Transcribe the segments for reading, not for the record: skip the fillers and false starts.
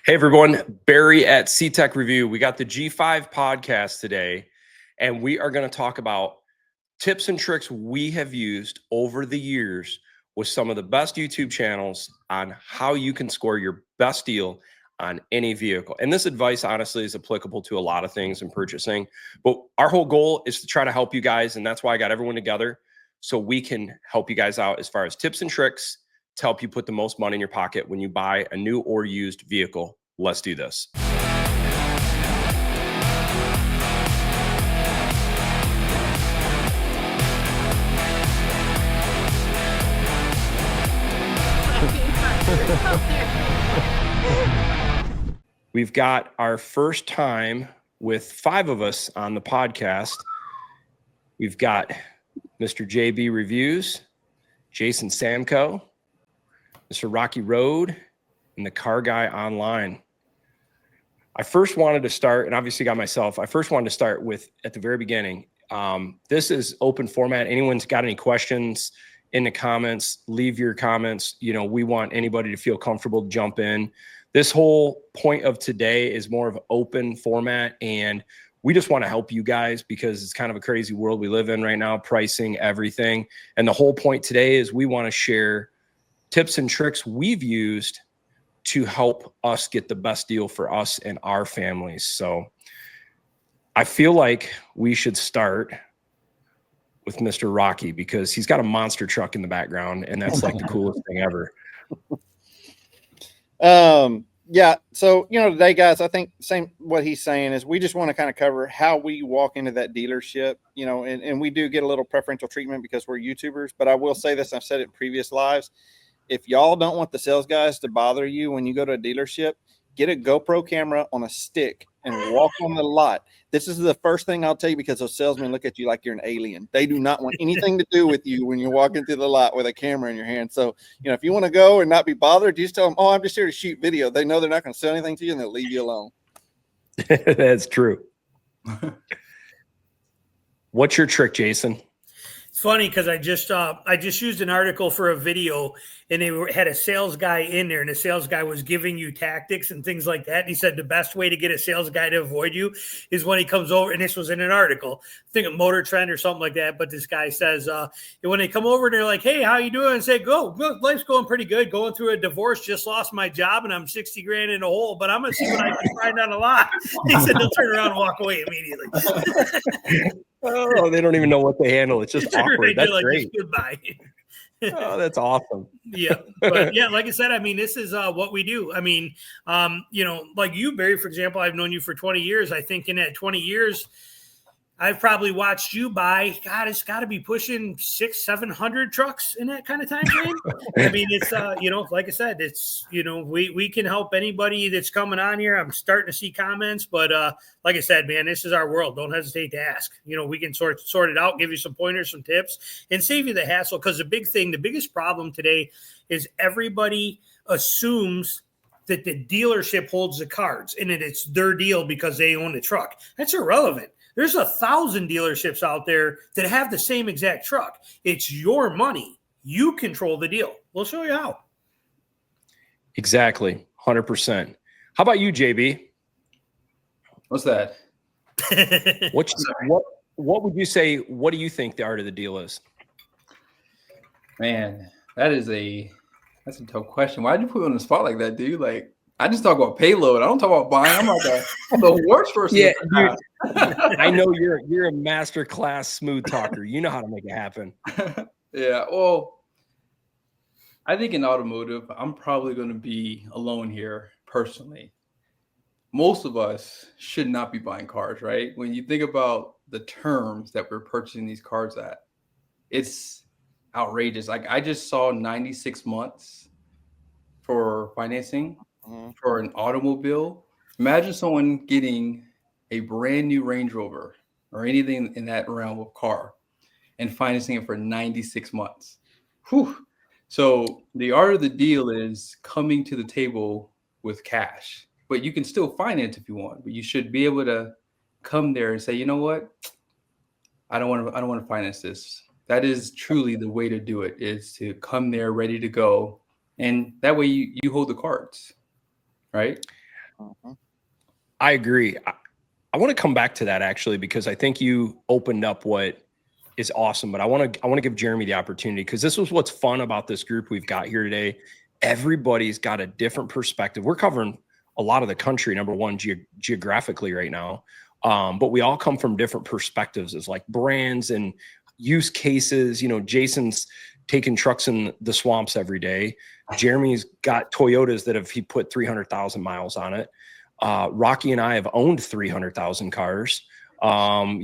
Hey everyone, Barry at CTech-review. We got the G5 podcast today, and we are going to talk about tips and tricks we have used over the years with some of the best YouTube channels on how you can score your best deal on any vehicle. And this advice honestly is applicable to a lot of things in purchasing, but our whole goal is to try to help you guys, and that's why I got everyone together so we can help you guys out as far as tips and tricks to help you put the most money in your pocket when you buy a new or used vehicle. Let's do this. We've got our first time with 5 of us on the podcast. We've got Mr. JB Reviews, Jason Samko, Mr. Rocky Road, and the Car Guy Online. I first wanted to start, and obviously got myself, I first wanted to start with at the very beginning. This is open format. Anyone's got any questions in the comments, leave your comments. You know, we want anybody to feel comfortable to jump in. This whole point of today is more of open format, and we just want to help you guys because it's kind of a crazy world we live in right now, pricing, everything. And the whole point today is we want to share tips and tricks we've used to help us get the best deal for us and our families. So I feel like we should start with Mr. Rocky because he's got a monster truck in the background, and that's like the coolest thing ever. Yeah. So, today, guys, I think same what he's saying is we just want to kind of cover how we walk into that dealership, and we do get a little preferential treatment because we're YouTubers. But I will say this, I've said it in previous lives. If y'all don't want the sales guys to bother you when you go to a dealership, get a GoPro camera on a stick and walk on the lot. This is the first thing I'll tell you because those salesmen look at you like you're an alien. They do not want anything to do with you when you're walking through the lot with a camera in your hand. So, if you want to go and not be bothered, you just tell them, oh, I'm just here to shoot video. They know they're not going to sell anything to you and they'll leave you alone. That's true. What's your trick, Jason? It's funny because I just used an article for a video, and they had a sales guy in there, and the sales guy was giving you tactics and things like that. And he said the best way to get a sales guy to avoid you is when he comes over, and this was in an article, I think a Motor Trend or something like that. But this guy says, when they come over and they're like, hey, how you doing? And say, good, life's going pretty good. Going through a divorce, just lost my job, and I'm 60 grand in a hole, but I'm going to see what I can find on a lot. He said they'll turn around and walk away immediately. Oh, they don't even know what they handle. It's just awkward. That's like, great. Goodbye. Oh, that's awesome. Yeah. But yeah, like I said, I mean, this is what we do. I mean, like you, Barry, for example, I've known you for 20 years. I think in that 20 years, I've probably watched you buy, God, it's got to be pushing 600-700 trucks in that kind of time frame. I mean, it's, like I said, it's, we can help anybody that's coming on here. I'm starting to see comments, but like I said, man, this is our world. Don't hesitate to ask. We can sort it out, give you some pointers, some tips, and save you the hassle. Because the biggest problem today is everybody assumes that the dealership holds the cards and that it's their deal because they own the truck. That's irrelevant. There's 1,000 dealerships out there that have the same exact truck. It's your money. You control the deal. We'll show you how. Exactly. 100%. How about you, JB? What's that? What would you say? What do you think the art of the deal is? Man, that's a tough question. Why'd you put me on the spot like that, dude? Like, I just talk about payload. I don't talk about buying. I'm like the worst person. Yeah, dude, I know you're a master class smooth talker. You know how to make it happen. Yeah. Well, I think in automotive, I'm probably going to be alone here personally. Most of us should not be buying cars, right? When you think about the terms that we're purchasing these cars at, it's outrageous. Like I just saw 96 months for financing for an automobile. Imagine someone getting a brand new Range Rover or anything in that realm of car and financing it for 96 months. Whew. So the art of the deal is coming to the table with cash, but you can still finance if you want, but you should be able to come there and say, you know what? I don't want to finance this. That is truly the way to do it, is to come there ready to go. And that way you hold the cards, right? I agree. I want to come back to that actually, because I think you opened up what is awesome, but I want to give Jeremy the opportunity, because this was what's fun about this group we've got here today. Everybody's got a different perspective. We're covering a lot of the country, number one, geographically right now. But we all come from different perspectives as like brands and use cases. You know, Jason's taking trucks in the swamps every day. Jeremy's got Toyotas that he put 300,000 miles on it. Rocky and I have owned 300,000 cars. Everyone's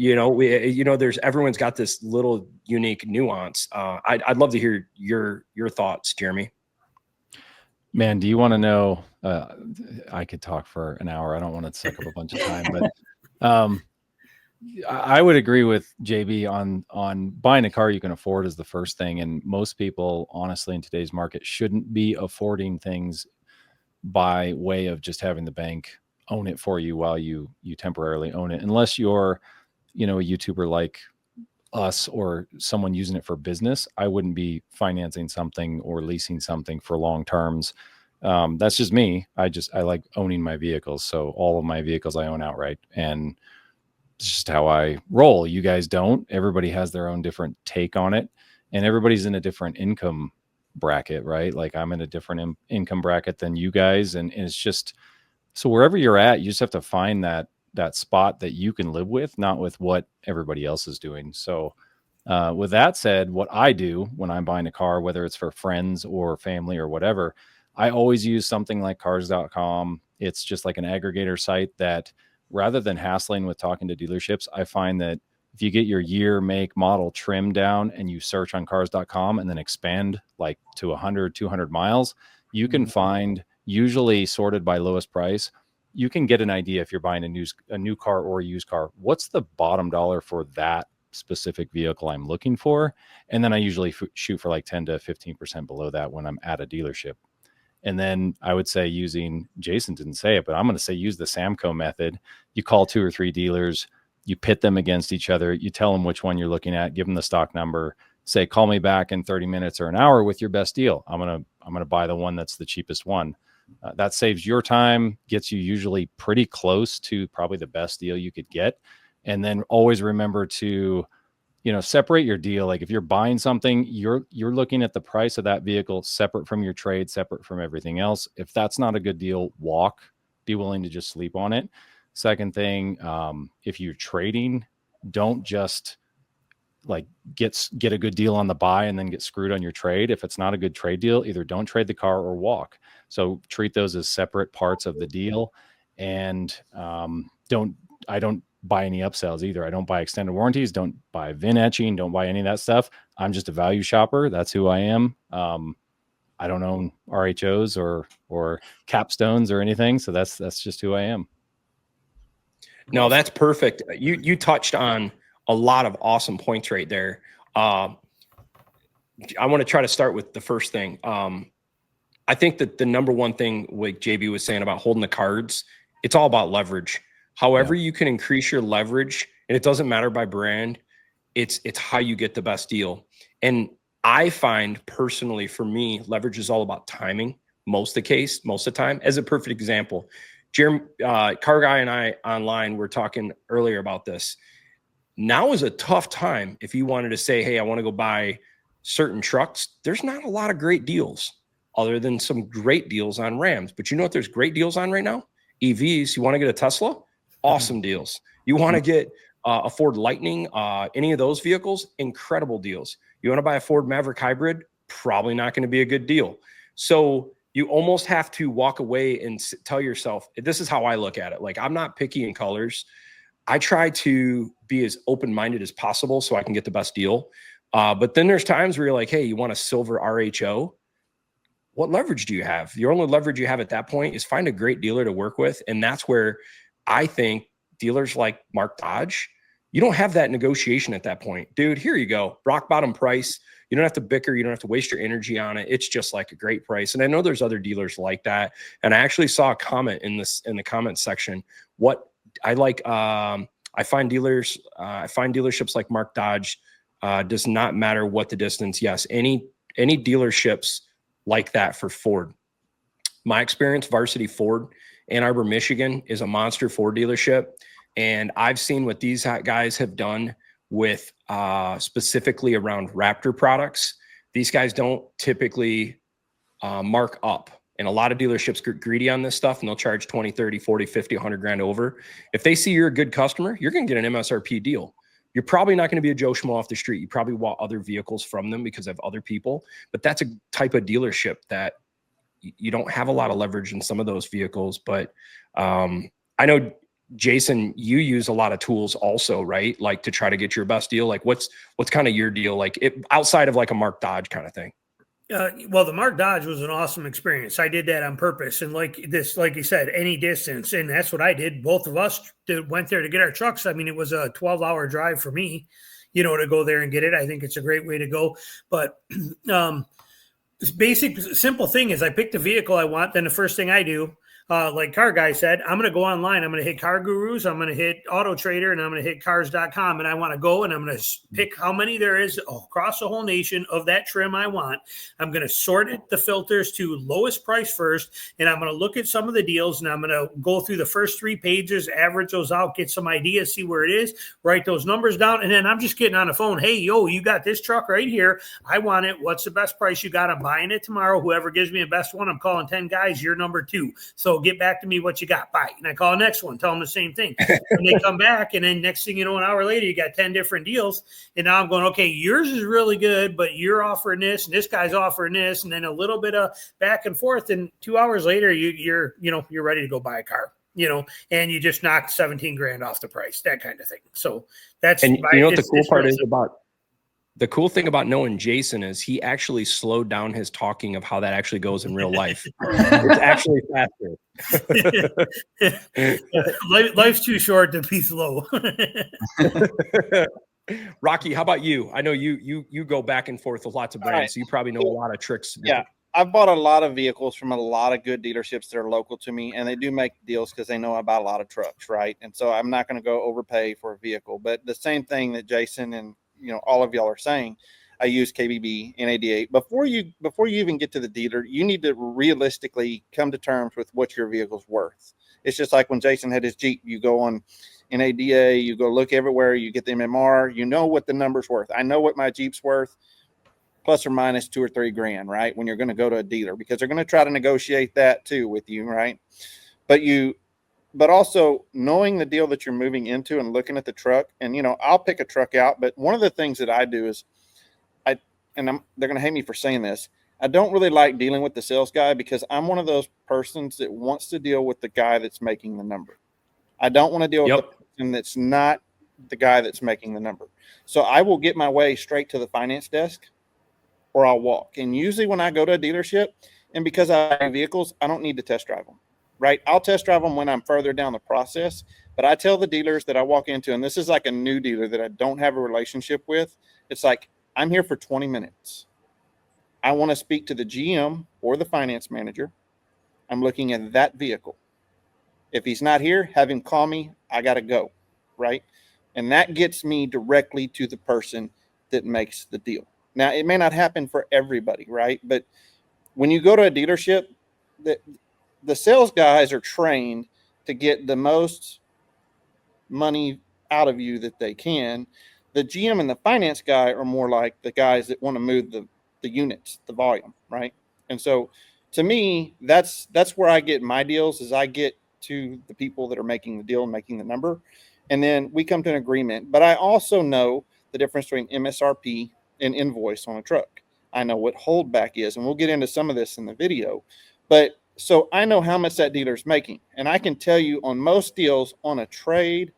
got this little unique nuance. I'd love to hear your thoughts, Jeremy. Man, do you want to know? I could talk for an hour. I don't want to suck up a bunch of time, but I would agree with JB on buying a car you can afford is the first thing. And most people, honestly, in today's market, shouldn't be affording things by way of just having the bank own it for you while you temporarily own it, unless you're, a YouTuber like us or someone using it for business. I wouldn't be financing something or leasing something for long terms. That's just me. I like owning my vehicles. So all of my vehicles I own outright, and it's just how I roll. You guys don't. Everybody has their own different take on it, and everybody's in a different income bracket, right? Like I'm in a different income bracket than you guys. And it's just, so wherever you're at, you just have to find that spot that you can live with, not with what everybody else is doing. So with that said, what I do when I'm buying a car, whether it's for friends or family or whatever, I always use something like cars.com. It's just like an aggregator site that, rather than hassling with talking to dealerships, I find that if you get your year, make, model, trim down and you search on cars.com and then expand like to 100, 200 miles, you can find, usually sorted by lowest price, you can get an idea if you're buying a new car or a used car, what's the bottom dollar for that specific vehicle I'm looking for. And then I usually shoot for like 10 to 15% below that when I'm at a dealership. And then I would say Jason didn't say it, but I'm going to say use the Samko method. You call 2 or 3 dealers, you pit them against each other, you tell them which one you're looking at, give them the stock number, say, call me back in 30 minutes or an hour with your best deal. I'm going to buy the one that's the cheapest one. That saves your time, gets you usually pretty close to probably the best deal you could get. And then always remember to, separate your deal. Like if you're buying something, you're looking at the price of that vehicle separate from your trade, separate from everything else. If that's not a good deal, be willing to just sleep on it. Second thing, if you're trading, don't just like get a good deal on the buy and then get screwed on your trade. If it's not a good trade deal, either don't trade the car or walk. So treat those as separate parts of the deal. And I don't buy any upsells either. I don't buy extended warranties, don't buy VIN etching, don't buy any of that stuff. I'm just a value shopper. That's who I am. I don't own RHOs or capstones or anything. So that's just who I am. No, that's perfect. You touched on a lot of awesome points right there. I want to try to start with the first thing. I think that the number one thing, like JB was saying about holding the cards, it's all about leverage. However, you can increase your leverage, and it doesn't matter by brand. It's how you get the best deal. And I find personally, for me, leverage is all about timing. Most of the time. As a perfect example, Jeremy, Car Guy and I online were talking earlier about this. Now is a tough time if you wanted to say, hey, I want to go buy certain trucks. There's not a lot of great deals other than some great deals on Rams. But you know what there's great deals on right now? EVs. You want to get a Tesla? Awesome deals. You want to get a Ford Lightning, any of those vehicles? Incredible deals. You want to buy a Ford Maverick Hybrid? Probably not going to be a good deal. So you almost have to walk away and tell yourself, this is how I look at it. Like, I'm not picky in colors. I try to be as open-minded as possible so I can get the best deal. But then there's times where you're like, hey, you want a silver RHO? What leverage do you have? The only leverage you have at that point is find a great dealer to work with. And that's where I think dealers like Mark Dodge, you don't have that negotiation at that point. Dude, here you go. Rock bottom price. You don't have to bicker. You don't have to waste your energy on it. It's just like a great price. And I know there's other dealers like that. And I actually saw a comment in the comment section. What I like, I find dealerships like Mark Dodge does not matter what the distance. Yes, any dealerships like that for Ford. My experience, Varsity Ford Ann Arbor, Michigan is a monster Ford dealership. And I've seen what these guys have done with specifically around Raptor products. These guys don't typically mark up. And a lot of dealerships get greedy on this stuff and they'll charge 20, 30, 40, 50, 100 grand over. If they see you're a good customer, you're going to get an MSRP deal. You're probably not going to be a Joe Schmo off the street. You probably want other vehicles from them because of other people. But that's a type of dealership that you don't have a lot of leverage in some of those vehicles. But I know, Jason, you use a lot of tools also, right? Like to try to get your best deal. Like what's kind of your deal? Like outside of like a Mark Dodge kind of thing. Well, the Mark Dodge was an awesome experience. I did that on purpose. And like you said, any distance. And that's what I did. Both of us went there to get our trucks. I mean, it was a 12-hour drive for me, to go there and get it. I think it's a great way to go. But this basic, simple thing is I pick the vehicle I want. Then the first thing I do, like Car Guy said, I'm going to go online. I'm going to hit Car Gurus. I'm going to hit Auto Trader, and I'm going to hit cars.com. And I want to go and I'm going to pick how many there is across the whole nation of that trim I want. I'm going to sort the filters to lowest price first. And I'm going to look at some of the deals and I'm going to go through the first 3 pages, average those out, get some ideas, see where it is, write those numbers down. And then I'm just getting on the phone. Hey, you got this truck right here. I want it. What's the best price you got? I'm buying it tomorrow. Whoever gives me the best one, I'm calling 10 guys. You're number 2. So get back to me what you got. Bye. And I call the next one, tell them the same thing. And they come back, and then next thing you know, an hour later, you got 10 different deals. And now I'm going, okay, yours is really good, but you're offering this, and this guy's offering this, and then a little bit of back and forth. And 2 hours later, you're ready to go buy a car, and you just knocked 17 grand off the price, that kind of thing. So that's, and you know what the cool part is about. The cool thing about knowing Jason is he actually slowed down his talking of how that actually goes in real life. It's actually faster. Life's too short to be slow. Rocky, how about you? I know you go back and forth with lots of brands, right, so you probably know a lot of tricks. Yeah, I've bought a lot of vehicles from a lot of good dealerships that are local to me, and they do make deals because they know I buy a lot of trucks, right? And so I'm not going to go overpay for a vehicle. But the same thing that Jason and all of y'all are saying, I use KBB, NADA. Before you even get to the dealer, you need to realistically come to terms with what your vehicle's worth. It's just like when Jason had his Jeep, you go on NADA, you go look everywhere, you get the MMR, you know what the number's worth. I know what my Jeep's worth, plus or minus 2 or 3 grand, right? When you're going to go to a dealer, because they're going to try to negotiate that too with you, right? But also knowing the deal that you're moving into and looking at the truck, and I'll pick a truck out. But one of the things that I do is they're going to hate me for saying this, I don't really like dealing with the sales guy, because I'm one of those persons that wants to deal with the guy that's making the number. I don't want to deal with the person that's not the guy that's making the number. So I will get my way straight to the finance desk, or I'll walk. And usually when I go to a dealership, and because I have vehicles, I don't need to test drive them. Right. I'll test drive them when I'm further down the process. But I tell the dealers that I walk into, and this is like a new dealer that I don't have a relationship with. It's like, I'm here for 20 minutes. I want to speak to the GM or the finance manager. I'm looking at that vehicle. If he's not here, have him call me. I got to go. Right. And that gets me directly to the person that makes the deal. Now, it may not happen for everybody. Right. But when you go to a dealership, the sales guys are trained to get the most money out of you that they can. The GM and the finance guy are more like the guys that want to move the units, the volume, right? And so to me, that's where I get my deals, is I get to the people that are making the deal and making the number. And then we come to an agreement. But I also know the difference between MSRP and invoice on a truck. I know what holdback is, and we'll get into some of this in the video. But so I know how much that dealer's making. And I can tell you on most deals on a trade,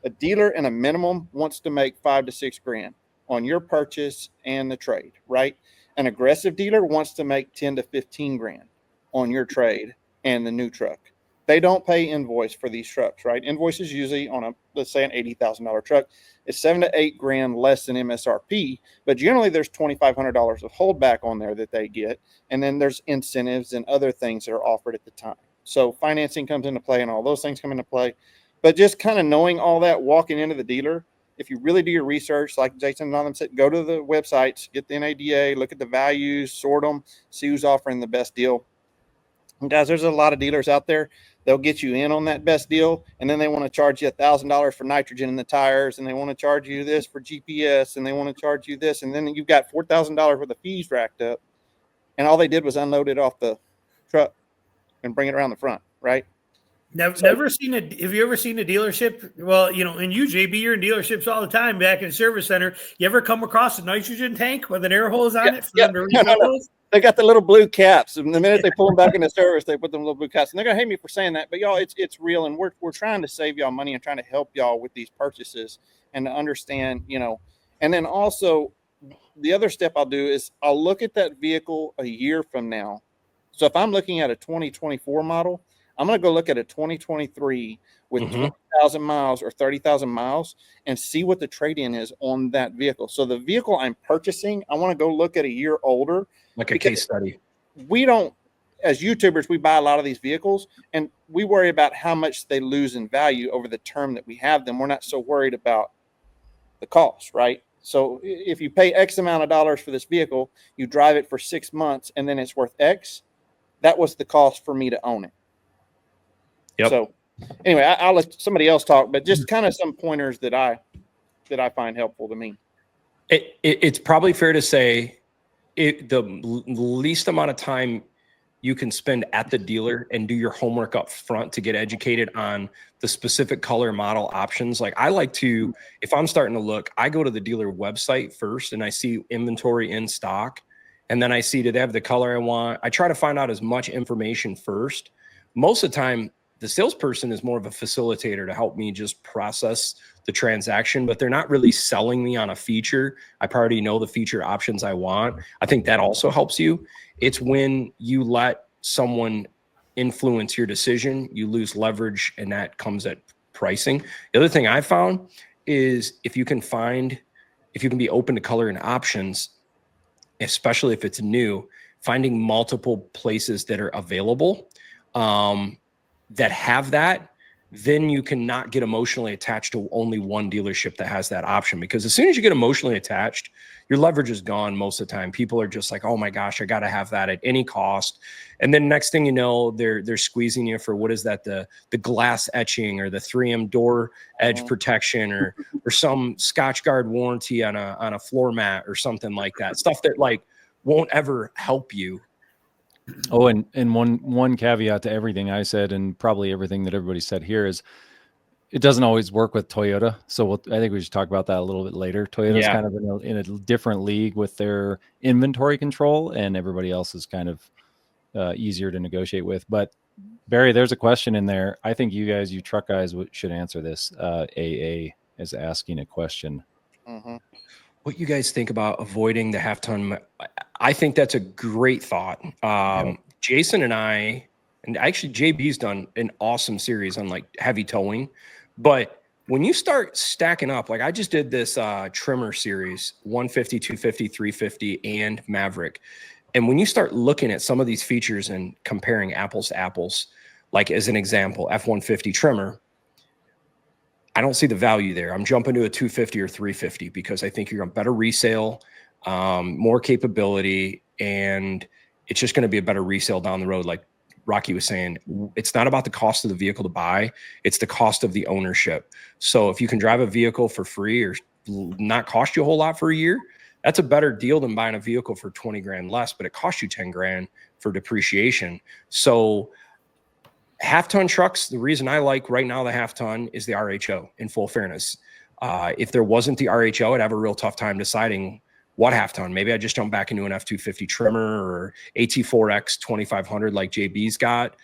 a dealer in a minimum wants to make 5 to 6 grand on your purchase and the trade, right? An aggressive dealer wants to make 10 to 15 grand on your trade and the new truck. They don't pay invoice for these trucks, right? Invoice is usually on let's say an $80,000 truck. It's 7 to 8 grand less than MSRP, but generally there's $2,500 of holdback on there that they get. And then there's incentives and other things that are offered at the time. So financing comes into play and all those things come into play. But just kind of knowing all that, walking into the dealer, if you really do your research, like Jason and Adam said, go to the websites, get the NADA, look at the values, sort them, see who's offering the best deal. And guys, there's a lot of dealers out there. They'll get you in on that best deal, and then they want to charge you $1,000 for nitrogen in the tires, and they want to charge you this for GPS, and they want to charge you this, and then you've got $4,000 worth of fees racked up, and all they did was unload it off the truck and bring it around the front, right? Never seen a. Have you ever seen a dealership? Well, you know, and you, JB, you're in dealerships all the time. Back in the service center, you ever come across a nitrogen tank with an air hose on it for them to refill those? They got the little blue caps, and the minute they pull them back into service, they put them little blue caps. And they're gonna hate me for saying that, but y'all, it's real, and we're trying to save y'all money and trying to help y'all with these purchases and to understand, you know. And then also, the other step I'll do is I'll look at that vehicle a year from now. So if I'm looking at a 2024 model, I'm going to go look at a 2023 with 20,000 miles or 30,000 miles and see what the trade-in is on that vehicle. So the vehicle I'm purchasing, I want to go look at a year older. Like a case study. We don't, as YouTubers, we buy a lot of these vehicles and we worry about how much they lose in value over the term that we have them. We're not so worried about the cost, right? So if you pay X amount of dollars for this vehicle, you drive it for 6 months and then it's worth X, that was the cost for me to own it. Yep. So anyway, I'll let somebody else talk, but just kind of some pointers that I find helpful to me. It's probably fair to say the least amount of time you can spend at the dealer and do your homework up front to get educated on the specific color model options. Like I like to, if I'm starting to look, I go to the dealer website first and I see inventory in stock. And then I see, do they have the color I want? I try to find out as much information first. Most of the time, the salesperson is more of a facilitator to help me just process the transaction, but they're not really selling me on a feature. I already know the feature options I want. I think that also helps you. It's when you let someone influence your decision, you lose leverage, and that comes at pricing. The other thing I found is if you can be open to color and options, especially if it's new, finding multiple places that are available that have that, then you cannot get emotionally attached to only one dealership that has that option. Because as soon as you get emotionally attached, your leverage is gone most of the time. People are just like, oh my gosh, I got to have that at any cost. And then next thing you know, they're squeezing you for, what is that? The glass etching or the 3M door edge protection or some Scotch Guard warranty on a floor mat or something like that. Stuff that like won't ever help you. Oh, and one caveat to everything I said, and probably everything that everybody said here, is it doesn't always work with Toyota. So I think we should talk about that a little bit later. Toyota's kind of in a different league with their inventory control, and everybody else is kind of easier to negotiate with. But Barry, there's a question in there. I think you truck guys should answer this. AA is asking a question. What you guys think about avoiding the half-ton? I think that's a great thought. Jason and actually JB's done an awesome series on like heavy towing. But when you start stacking up, like I just did this trimmer series, 150, 250, 350, and Maverick. And when you start looking at some of these features and comparing apples to apples, like as an example, F-150 trimmer, I don't see the value there. I'm jumping to a 250 or 350 because I think you're a better resale, more capability, and it's just going to be a better resale down the road. Like Rocky was saying, it's not about the cost of the vehicle to buy, it's the cost of the ownership. So if you can drive a vehicle for free or not cost you a whole lot for a year, that's a better deal than buying a vehicle for 20 grand less, but it costs you 10 grand for depreciation. So half-ton trucks, the reason I like right now the half-ton is the RHO, in full fairness. If there wasn't the RHO, I'd have a real tough time deciding what half-ton. Maybe I just jump back into an F-250 trimmer or AT4X 2500 like JB's got.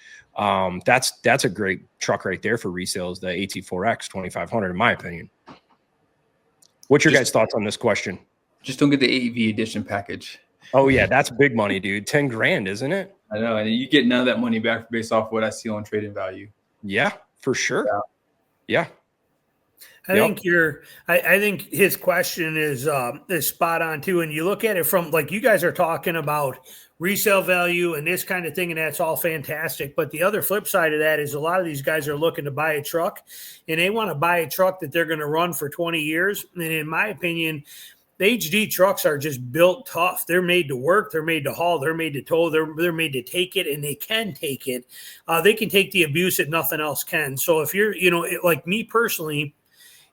That's a great truck right there for resales, the AT4X 2500, in my opinion. What's your guys' thoughts on this question? Just don't get the AEV edition package. Oh, yeah, that's big money, dude. 10 grand, isn't it? I know, and you get none of that money back based off what I see on trade-in value. Yeah, for sure. Yeah. I think his question is spot on too. And you look at it from, like, you guys are talking about resale value and this kind of thing, and that's all fantastic. But the other flip side of that is a lot of these guys are looking to buy a truck, and they want to buy a truck that they're going to run for 20 years. And in my opinion, the HD trucks are just built tough. They're made to work. They're made to haul. They're made to tow. They're made to take it, and they can take it. They can take the abuse that nothing else can. So if you're, like me personally,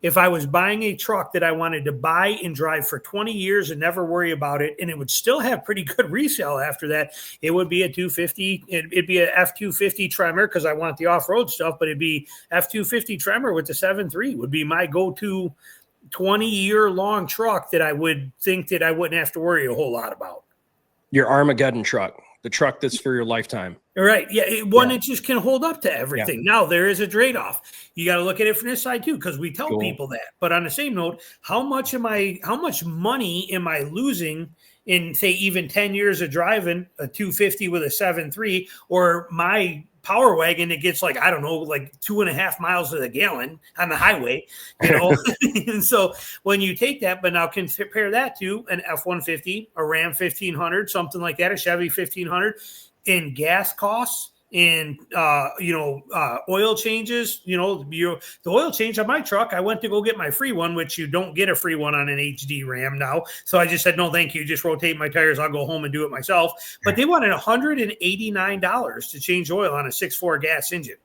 if I was buying a truck that I wanted to buy and drive for 20 years and never worry about it, and it would still have pretty good resale after that, it would be a 250. It'd be a F250 Tremor because I want the off-road stuff, but it'd be F250 Tremor with the 7.3 would be my go-to 20-year-long truck that I would think that I wouldn't have to worry a whole lot about. Your Armageddon truck, the truck that's for your lifetime. Right. Yeah. It just can hold up to everything. Yeah. Now, there is a trade-off. You got to look at it from this side too, because we tell people that. But on the same note, how much money am I losing in, say, even 10 years of driving a 250 with a 7.3 or my Power Wagon that gets like 2.5 miles to the gallon on the highway, And so when you take that, but now compare that to an F-150, a Ram 1500, something like that, a Chevy 1500 in gas costs, in oil changes, the oil change on my truck. I went to go get my free one, which you don't get a free one on an HD Ram now. So I just said, no, thank you. Just rotate my tires. I'll go home and do it myself. But they wanted $189 to change oil on a 6.4 gas engine.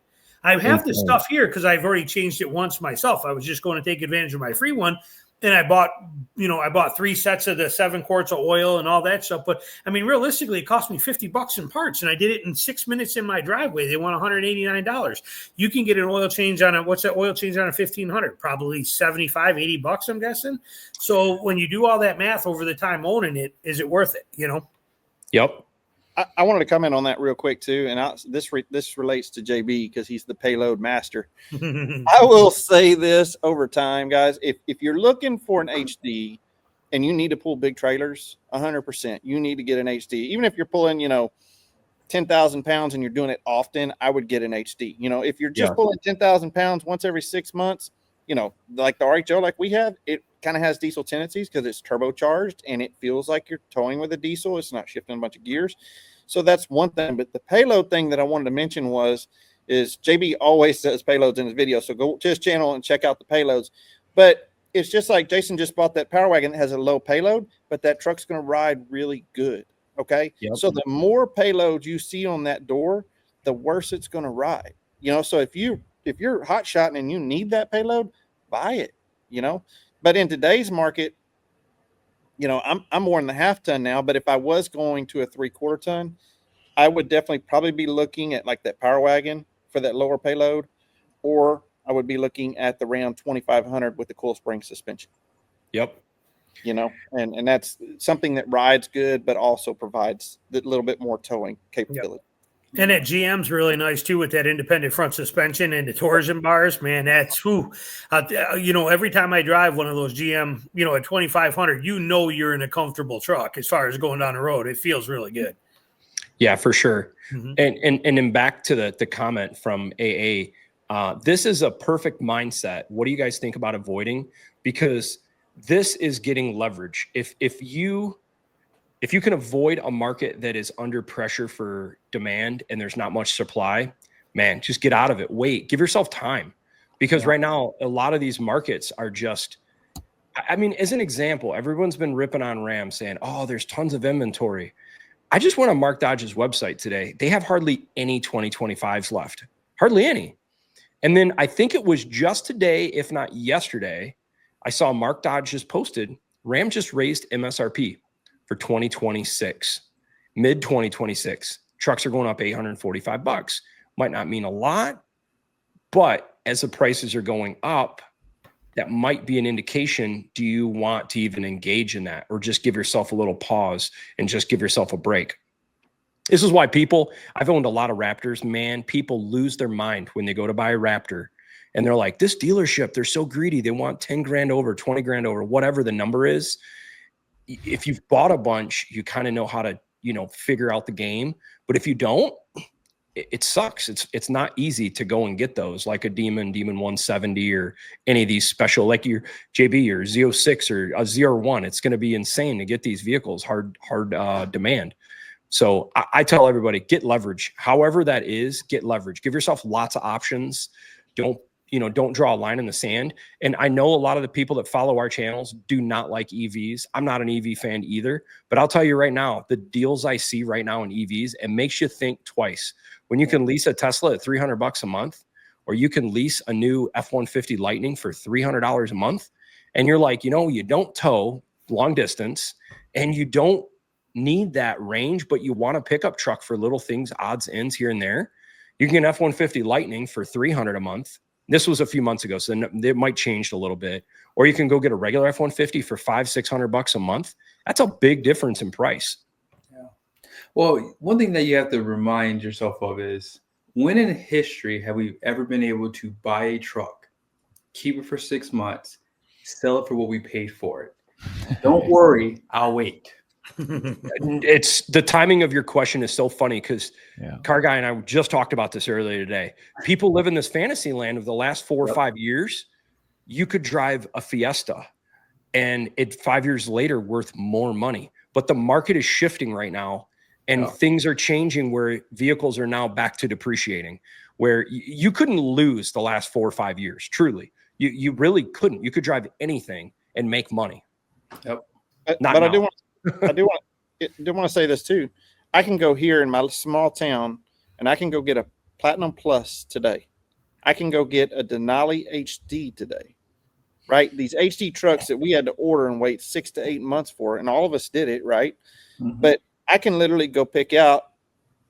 I have this stuff here because I've already changed it once myself. I was just going to take advantage of my free one. And I bought 3 sets of the 7 quarts of oil and all that stuff. But I mean, realistically, it cost me $50 in parts, and I did it in 6 minutes in my driveway. They want $189. You can get an oil change on what's that oil change on a 1500? Probably $75, $80, I'm guessing. So when you do all that math over the time owning it, is it worth it? Yep. I wanted to comment on that real quick too, and this relates to JB because he's the payload master. I will say this over time, guys. If you're looking for an HD and you need to pull big trailers, 100%, you need to get an HD. Even if you're pulling, 10,000 pounds and you're doing it often, I would get an HD. If you're just pulling 10,000 pounds once every 6 months, like the RHO like we have, it kind of has diesel tendencies because it's turbocharged and it feels like you're towing with a diesel. It's not shifting a bunch of gears. So that's one thing. But the payload thing that I wanted to mention is JB always does payloads in his video. So go to his channel and check out the payloads. But it's just like Jason just bought that Power Wagon that has a low payload, but that truck's going to ride really good. Okay. Yep. So the more payload you see on that door, the worse it's going to ride. So if you're hot shotting and you need that payload, buy it. But in today's market, I'm more than the half ton now, but if I was going to a 3/4 ton, I would definitely probably be looking at like that Power Wagon for that lower payload, or I would be looking at the Ram 2500 with the coil spring suspension. Yep. And that's something that rides good, but also provides a little bit more towing capability. Yep. And that GM's really nice too with that independent front suspension and the torsion bars, man. That's every time I drive one of those GM, at 2500, you're in a comfortable truck as far as going down the road. It feels really good. Yeah, for sure. Mm-hmm. And then back to the comment from AA, this is a perfect mindset. What do you guys think about avoiding? Because this is getting leverage. If you can avoid a market that is under pressure for demand and there's not much supply, man, just get out of it. Wait, give yourself time. Because right now, a lot of these markets are just, as an example, everyone's been ripping on Ram saying, oh, there's tons of inventory. I just went on Mark Dodge's website today. They have hardly any 2025s left, hardly any. And then I think it was just today, if not yesterday, I saw Mark Dodge just posted, Ram just raised MSRP. For 2026, mid 2026, trucks are going up $845. Might not mean a lot, but as the prices are going up, that might be an indication. Do you want to even engage in that, or just give yourself a little pause and just give yourself a break? This is why I've owned a lot of Raptors, man. People lose their mind when they go to buy a Raptor and they're like, this dealership, they're so greedy. They want 10 grand over, 20 grand over, whatever the number is. If you've bought a bunch, you kind of know how to, figure out the game. But if you don't, it sucks. It's not easy to go and get those like a Demon 170 or any of these special, like your JB or Z06 or a ZR1. It's going to be insane to get these vehicles, hard demand. So I tell everybody, get leverage. However that is, get leverage. Give yourself lots of options. Don't don't draw a line in the sand. And I know a lot of the people that follow our channels do not like EVs. I'm not an EV fan either, but I'll tell you right now, the deals I see right now in EVs, it makes you think twice. When you can lease a Tesla at $300 a month, or you can lease a new F-150 Lightning for $300 a month, and you're like, you don't tow long distance and you don't need that range, but you want a pickup truck for little things, odds, ends here and there. You can get an F-150 Lightning for $300 a month. This was a few months ago, so it might change a little bit. Or you can go get a regular F-150 for $500-600 a month. That's a big difference in price. Yeah. Well, one thing that you have to remind yourself of is, when in history have we ever been able to buy a truck, keep it for 6 months, sell it for what we paid for it? Don't worry, I'll wait. It's the timing of your question is so funny because Car Guy and I just talked about this earlier today. People live in this fantasy land of the last 4 or 5 years. You could drive a Fiesta and it 5 years later worth more money, but the market is shifting right now. And things are changing where vehicles are now back to depreciating, where you couldn't lose the last 4 or 5 years. Truly, you really couldn't. You could drive anything and make money. Yep. But I do want to say this too. I can go here in my small town and I can go get a Platinum Plus today. I can go get a Denali HD today, right? These HD trucks that we had to order and wait 6 to 8 months for, and all of us did it, right? Mm-hmm. But I can literally go pick out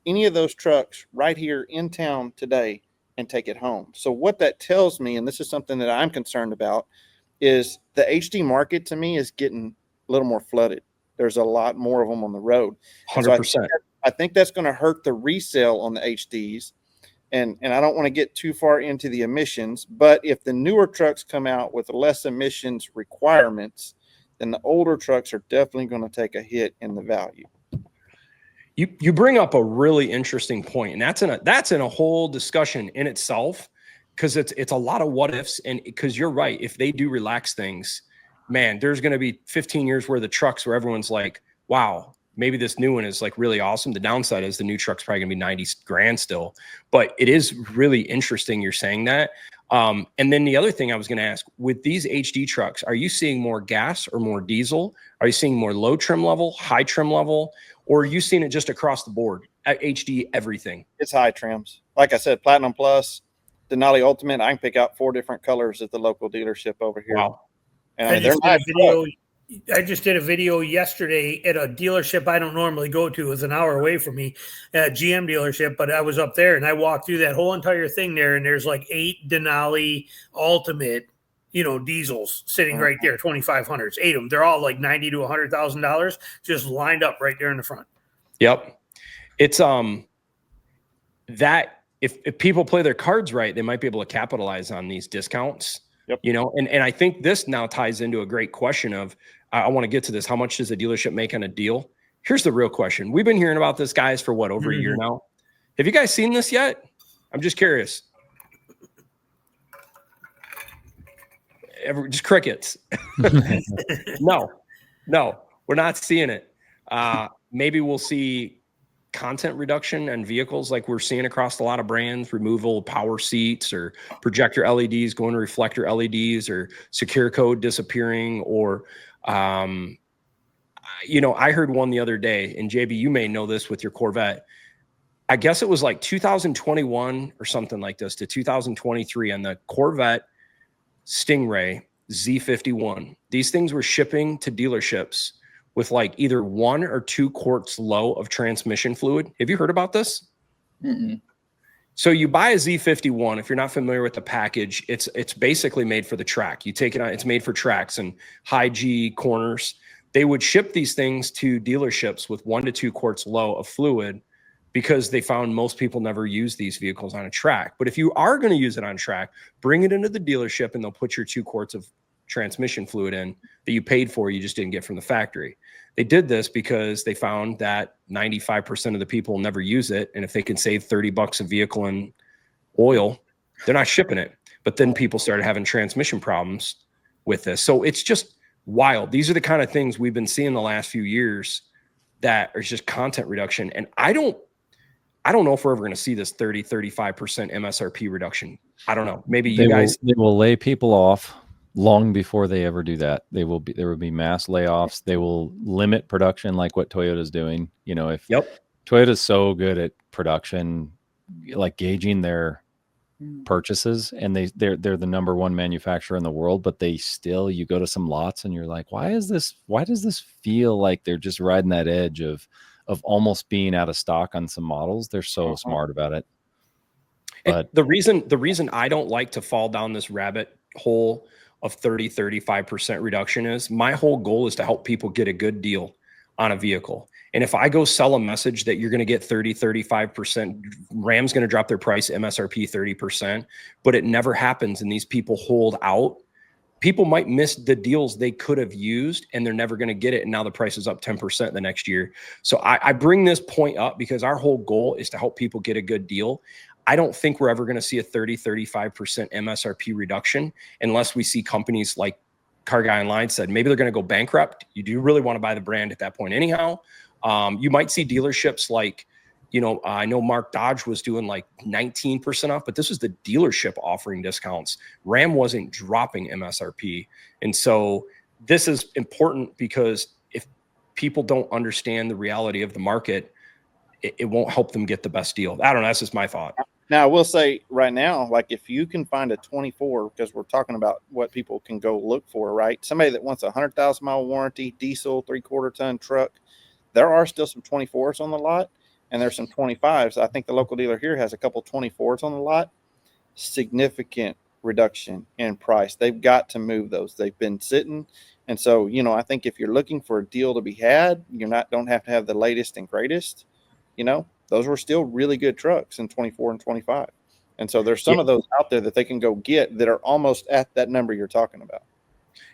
any of those trucks right here in town today and take it home. So what that tells me, and this is something that I'm concerned about, is the HD market to me is getting a little more flooded. There's a lot more of them on the road. 100%. So I think that's going to hurt the resale on the HDs. And I don't want to get too far into the emissions, but if the newer trucks come out with less emissions requirements, then the older trucks are definitely going to take a hit in the value. You bring up a really interesting point, and that's in a whole discussion in itself, because it's a lot of what ifs, and because you're right, if they do relax things, man, there's going to be 15 years worth of trucks where everyone's like, wow, maybe this new one is like really awesome. The downside is the new truck's probably gonna be 90 grand still, but it is really interesting you're saying that. And then the other thing I was going to ask, with these HD trucks, are you seeing more gas or more diesel? Are you seeing more low trim level, high trim level, or are you seeing it just across the board at HD everything? It's high trims. Like I said, Platinum Plus, Denali Ultimate, I can pick out 4 different colors at the local dealership over here. Wow. And I just did a video yesterday at a dealership I don't normally go to. It was an hour away from me, a GM dealership, but I was up there and I walked through that whole entire thing there, and there's like 8 Denali Ultimate, diesels sitting right there, 2500s, 8 of them. They're all like $90,000 to $100,000, just lined up right there in the front. Yep. It's that if people play their cards right, they might be able to capitalize on these discounts. Yep. And I think this now ties into a great question of, I want to get to this. How much does a dealership make on a deal? Here's the real question. We've been hearing about this, guys, for what, over a year now? Have you guys seen this yet? I'm just curious. Just crickets. No, we're not seeing it. Maybe we'll see content reduction on vehicles like we're seeing across a lot of brands, removal of power seats or projector LEDs going to reflector LEDs or secure code disappearing, or I heard one the other day, and JB, you may know this with your Corvette. I guess it was like 2021 or something like this to 2023 on the Corvette Stingray Z51. These things were shipping to dealerships with like either 1 or 2 quarts low of transmission fluid. Have you heard about this? Mm-mm. So you buy a Z51. If you're not familiar with the package, it's basically made for the track. You take it on, it's made for tracks and high G corners. They would ship these things to dealerships with 1 to 2 quarts low of fluid because they found most people never use these vehicles on a track. But if you are going to use it on track, bring it into the dealership and they'll put your 2 quarts of transmission fluid in that you paid for, you just didn't get from the factory. They did this because they found that 95% of the people never use it. And if they can save $30 a vehicle in oil, they're not shipping it. But then people started having transmission problems with this. So it's just wild. These are the kind of things we've been seeing the last few years that are just content reduction. And I don't know if we're ever going to see this 30, 35% MSRP reduction. I don't know. Maybe They you guys. they will lay people off long before they ever do that. There will be mass layoffs. They will limit production like what Toyota's doing. You know, if Yep. Toyota's so good at production, like gauging their purchases, and they're the number one manufacturer in the world, but they still, you go to some lots and you're like, why does this feel like they're just riding that edge of almost being out of stock on some models? They're so smart about it. But the reason I don't like to fall down this rabbit hole of 30, 35% reduction is my whole goal is to help people get a good deal on a vehicle. And if I go sell a message that you're going to get 30, 35%, Ram's going to drop their price MSRP 30%, but it never happens. And these people hold out. People might miss the deals they could have used and they're never going to get it. And now the price is up 10% the next year. So I bring this point up because our whole goal is to help people get a good deal. I don't think we're ever going to see a 30, 35% MSRP reduction unless we see companies like Car Guy Online said, maybe they're going to go bankrupt. You do really want to buy the brand at that point anyhow. You might see dealerships like, I know Mark Dodge was doing like 19% off, but this was the dealership offering discounts. Ram wasn't dropping MSRP. And so this is important because if people don't understand the reality of the market, it won't help them get the best deal. I don't know. That's just my thought. Now, I will say right now, like if you can find a 24, because we're talking about what people can go look for, right? Somebody that wants a 100,000 mile warranty, diesel, 3/4 ton truck, there are still some 24s on the lot, and there's some 25s. I think the local dealer here has a couple 24s on the lot. Significant reduction in price. They've got to move those. They've been sitting. And so, I think if you're looking for a deal to be had, don't have to have the latest and greatest. Those were still really good trucks in 24 and 25. And so there's some of those out there that they can go get that are almost at that number you're talking about.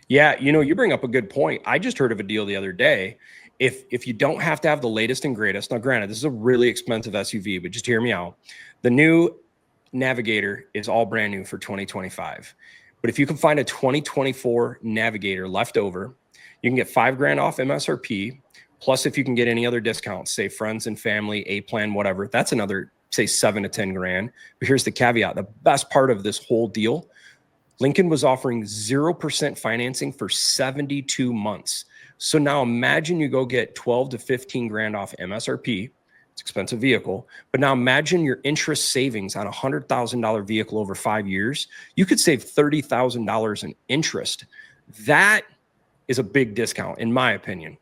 Yeah. You bring up a good point. I just heard of a deal the other day. If you don't have to have the latest and greatest, now granted, this is a really expensive SUV, but just hear me out. The new Navigator is all brand new for 2025. But if you can find a 2024 Navigator left over, you can get $5,000 off MSRP. Plus, if you can get any other discounts, say friends and family, A plan, whatever, that's another, say, $7,000 to $10,000. But here's the caveat. The best part of this whole deal, Lincoln was offering 0% financing for 72 months. So now imagine you go get 12 to 15 grand off MSRP. It's an expensive vehicle. But now imagine your interest savings on a $100,000 vehicle over 5 years. You could save $30,000 in interest. That is a big discount, in my opinion.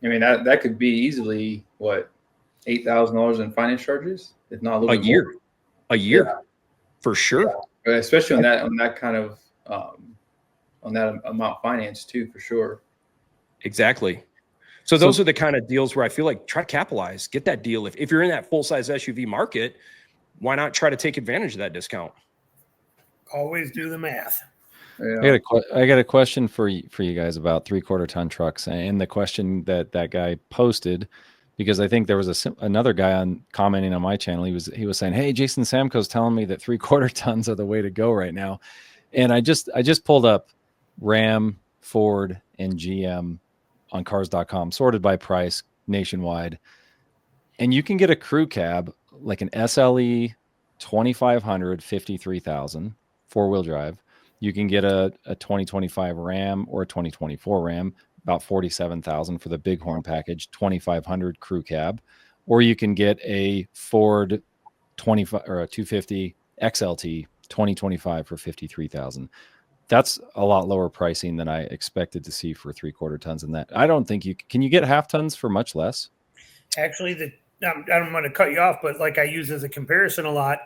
I mean, that could be easily what, $8,000 in finance charges, if not a little bit year, more. A year, for sure. Yeah. Especially on that kind of on that amount financed too, for sure. Exactly. So those are the kind of deals where I feel like try to capitalize, get that deal. If you're in that full size SUV market, why not try to take advantage of that discount? Always do the math. Yeah. I got a question for you guys about 3/4 ton trucks, and the question that guy posted, because I think there was another guy commenting on my channel. He was saying, "Hey, Jason Samko's telling me that 3/4 tons are the way to go right now," and I just pulled up Ram, Ford, and GM on Cars.com, sorted by price nationwide, and you can get a crew cab like an SLE 2500, 53,000 4-wheel drive. You can get a 2025 Ram or a 2024 Ram, about 47,000 for the Bighorn package, 2500 crew cab, or you can get a Ford 25 or a 250 XLT 2025 for 53,000. That's a lot lower pricing than I expected to see for 3/4 tons. And that I don't think can you get half tons for much less? Actually, I'm going to cut you off, but like I use as a comparison a lot,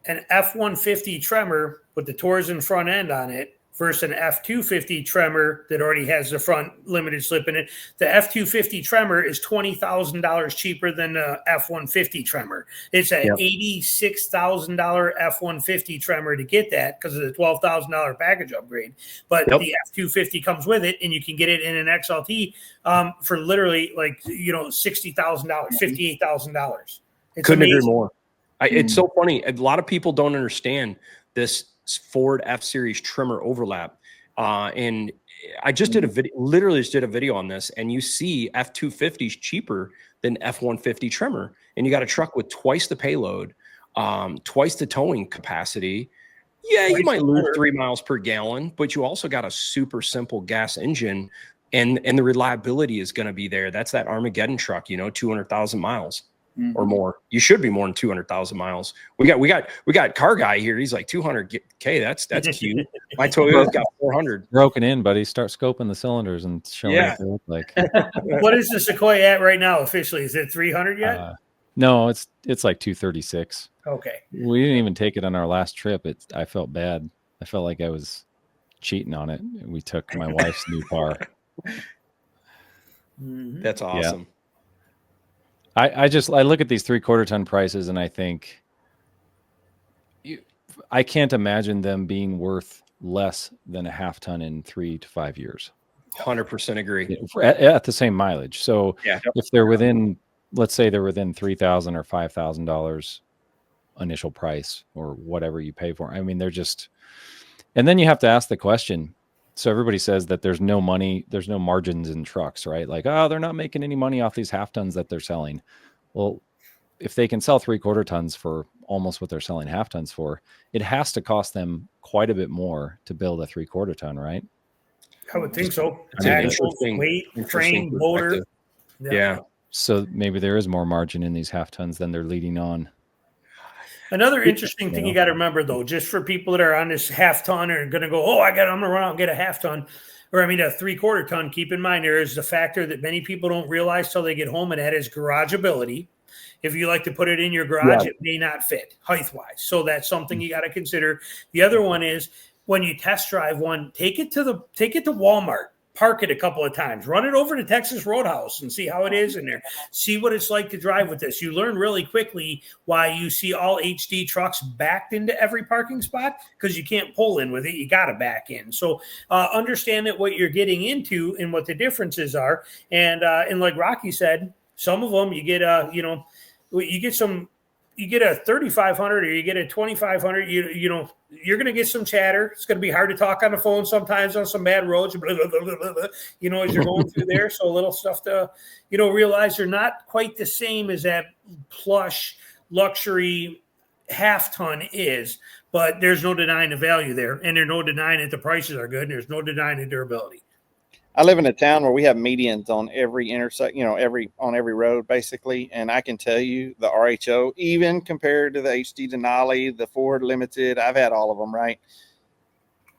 an F-150 Tremor with the Torsen front end on it versus an F-250 Tremor that already has the front limited slip in it. The F-250 Tremor is $20,000 cheaper than the F-150 Tremor. It's an $86,000 F-150 Tremor to get that because of the $12,000 package upgrade. But the F-250 comes with it, and you can get it in an XLT for literally like $60,000, $58,000. Couldn't agree more. It's so funny. A lot of people don't understand this Ford F-Series Tremor overlap. And I just did literally just did a video on this, and you see F-250s cheaper than F-150 trimmer. And you got a truck with twice the payload, twice the towing capacity. Yeah, you might lose 3 miles per gallon, but you also got a super simple gas engine, and the reliability is going to be there. That's that Armageddon truck, 200,000 miles or more. You should be more than 200,000 miles. We got car guy here. He's like 200K. That's cute. My Toyota's got 400. Broken in, buddy. Start scoping the cylinders and showing what they look like. What is the Sequoia at right now officially? Is it 300 yet? No, it's like 236. Okay. We didn't even take it on our last trip. I felt bad. I felt like I was cheating on it. We took my wife's new car. That's awesome. Yeah. I look at these 3/4 ton prices and I think I can't imagine them being worth less than a half ton in 3 to 5 years. 100% agree. At the same mileage. So yeah, if they're within, let's say they're within $3,000 or $5,000 initial price or whatever you pay for. I mean, they're just, and then you have to ask the question. So everybody says that there's no money, there's no margins in trucks, right? Like, oh, they're not making any money off these half tons that they're selling. Well, if they can sell 3/4 tons for almost what they're selling half tons for, it has to cost them quite a bit more to build a 3/4 ton, right? I would think so. It's an Axles, weight, frame, motor. Yeah. So maybe there is more margin in these half tons than they're leading on. Another interesting thing you got to remember, though, just for people that are on this half ton or going to go, I'm going to run out and get a half ton, or a 3/4 ton. Keep in mind, there is the factor that many people don't realize till they get home, and that is garageability. If you like to put it in your garage, it may not fit height-wise. So that's something you got to consider. The other one is when you test drive one, take it to Walmart. Park it a couple of times, run it over to Texas Roadhouse and see how it is in there. See what it's like to drive with this. You learn really quickly why you see all HD trucks backed into every parking spot, because you can't pull in with it. You got to back in. So understand that what you're getting into and what the differences are. And like Rocky said, some of them you get you get a 3,500 or you get a 2,500, you're going to get some chatter. It's going to be hard to talk on the phone sometimes on some bad roads, blah, blah, blah, blah, blah, as you're going through there. So a little stuff to, realize they're not quite the same as that plush luxury half ton is, but there's no denying the value there. And there's no denying that the prices are good. And there's no denying the durability. I live in a town where we have medians on every intersect, on every road basically. And I can tell you the RHO, even compared to the HD Denali, the Ford Limited, I've had all of them, right?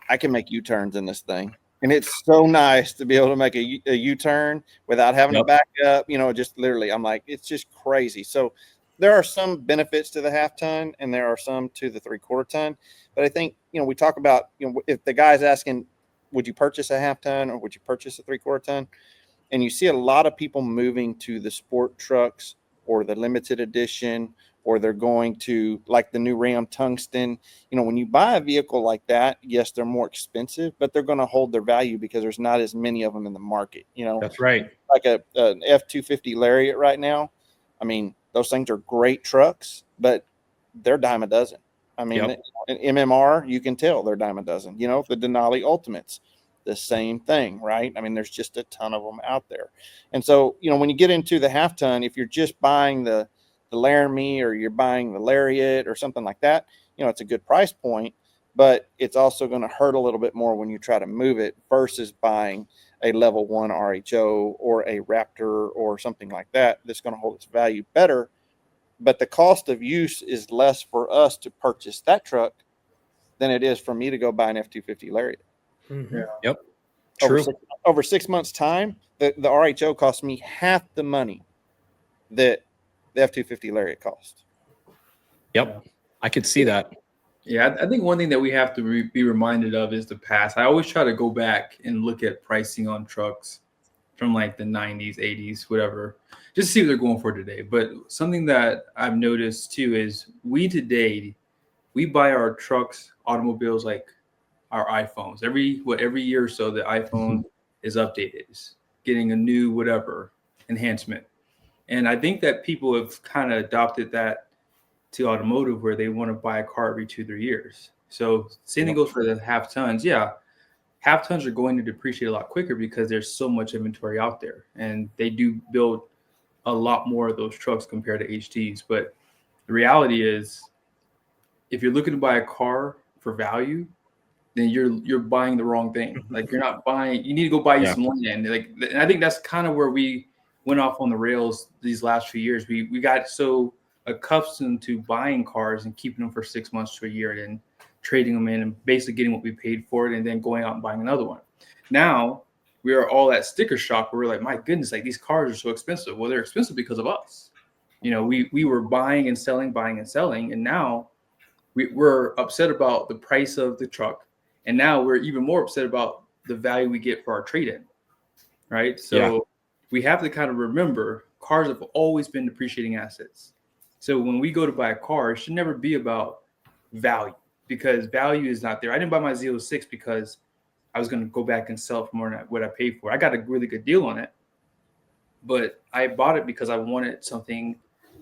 I can make U-turns in this thing. And it's so nice to be able to make a U-turn without having to back up, just literally, I'm like, it's just crazy. So there are some benefits to the half ton and there are some to the 3/4 ton. But I think, we talk about, if the guy's asking, would you purchase a half ton or would you purchase a 3/4 ton? And you see a lot of people moving to the sport trucks or the limited edition, or they're going to like the new Ram Tungsten. When you buy a vehicle like that, yes, they're more expensive, but they're going to hold their value because there's not as many of them in the market. That's right. Like an F-250 Lariat right now. I mean, those things are great trucks, but they're dime a dozen. I mean, an MMR, you can tell they're dime a dozen. The Denali Ultimates, the same thing, right? I mean, there's just a ton of them out there. And so, when you get into the half ton, if you're just buying the Laramie or you're buying the Lariat or something like that, it's a good price point, but it's also going to hurt a little bit more when you try to move it versus buying a level 1 RHO or a Raptor or something like that that's going to hold its value better. But the cost of use is less for us to purchase that truck than it is for me to go buy an F-250 Lariat. Mm-hmm. Yep. True. Over 6 months' time, the RHO cost me half the money that the F-250 Lariat cost. Yep. I could see that. Yeah, I think one thing that we have to be reminded of is the past. I always try to go back and look at pricing on trucks from like the 90s, 80s, whatever, just to see what they're going for today. But something that I've noticed too is we buy our trucks, automobiles like our iPhones. Every year or so, the iPhone is updated, it's getting a new whatever enhancement. And I think that people have kind of adopted that to automotive, where they want to buy a car every 2-3 years. So same thing goes for the half tons. Yeah. Half tons are going to depreciate a lot quicker because there's so much inventory out there, and they do build a lot more of those trucks compared to HTs. But the reality is, if you're looking to buy a car for value, then you're buying the wrong thing. Like, you're not buying. You need to go buy you some land. Like, and I think that's kind of where we went off on the rails these last few years. We got so accustomed to buying cars and keeping them for 6 months to a year, and then trading them in and basically getting what we paid for it, and then going out and buying another one. Now we are all at sticker shock where we're like, my goodness, like, these cars are so expensive. Well, they're expensive because of us. You know, we were buying and selling, and now we're upset about the price of the truck, and now we're even more upset about the value we get for our trade-in, right? So we have to kind of remember, cars have always been depreciating assets. So when we go to buy a car, it should never be about value, because value is not there. I didn't buy my Z06 because I was going to go back and sell it for more than what I paid for. I got a really good deal on it, but I bought it because I wanted something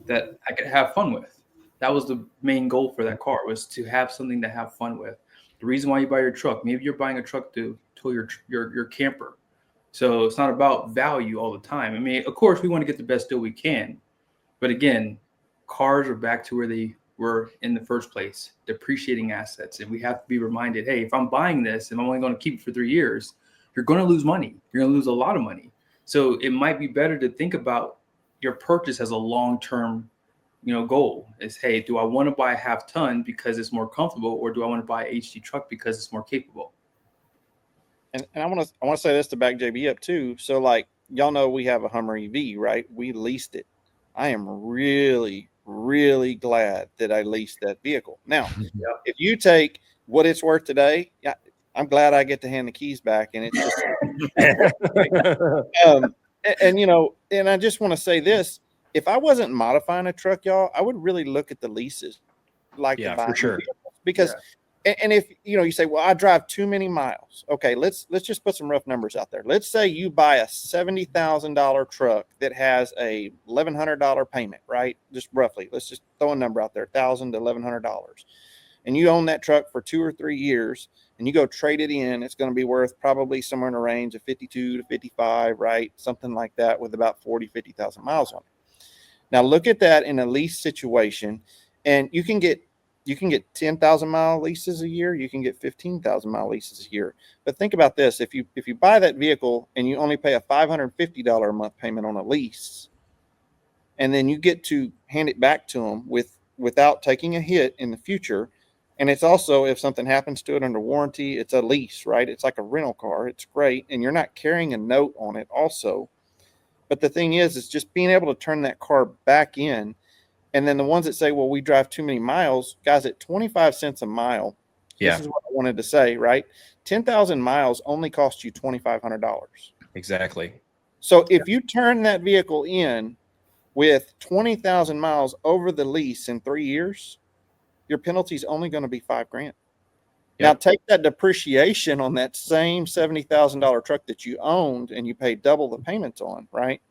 that I could have fun with. That was the main goal for that car, was to have something to have fun with. The reason why you buy your truck, maybe you're buying a truck to tow your camper. So it's not about value all the time. I mean, of course, we want to get the best deal we can. But again, cars are back to where they were in the first place, depreciating assets. And we have to be reminded, hey, if I'm buying this and I'm only going to keep it for 3 years, you're going to lose money. You're going to lose a lot of money. So it might be better to think about your purchase as a long-term, goal. Is, hey, do I want to buy a half ton because it's more comfortable, or do I want to buy an HD truck because it's more capable? And I want to say this to back JB up too. So, like, y'all know we have a Hummer EV, right? We leased it. I am really, really glad that I leased that vehicle. Now, if you take what it's worth today, I'm glad I get to hand the keys back, and it's just and I just want to say this: if I wasn't modifying a truck, y'all, I would really look at the leases, like to buy for sure. because. And if you say, well, I drive too many miles. Okay, let's just put some rough numbers out there. Let's say you buy a $70,000 truck that has a $1,100 payment, right? Just roughly. Let's just throw a number out there, $1,000 to $1,100. And you own that truck for 2 or 3 years, and you go trade it in. It's going to be worth probably somewhere in a range of 52 to 55, right? Something like that, with about 40, 50,000 miles on it. Now look at that in a lease situation, and you can get 10,000 mile leases a year. You can get 15,000 mile leases a year. But think about this: if you buy that vehicle and you only pay a $550 a month payment on a lease, and then you get to hand it back to them without taking a hit in the future, and it's also, if something happens to it under warranty, it's a lease, right? It's like a rental car. It's great, and you're not carrying a note on it also. But the thing is just being able to turn that car back in. And then the ones that say, well, we drive too many miles, guys, at 25 cents a mile, this is what I wanted to say, right? 10,000 miles only cost you $2,500. Exactly. So if you turn that vehicle in with 20,000 miles over the lease in 3 years, your penalty is only going to be $5,000. Now take that depreciation on that same $70,000 truck that you owned and you paid double the payments on, right?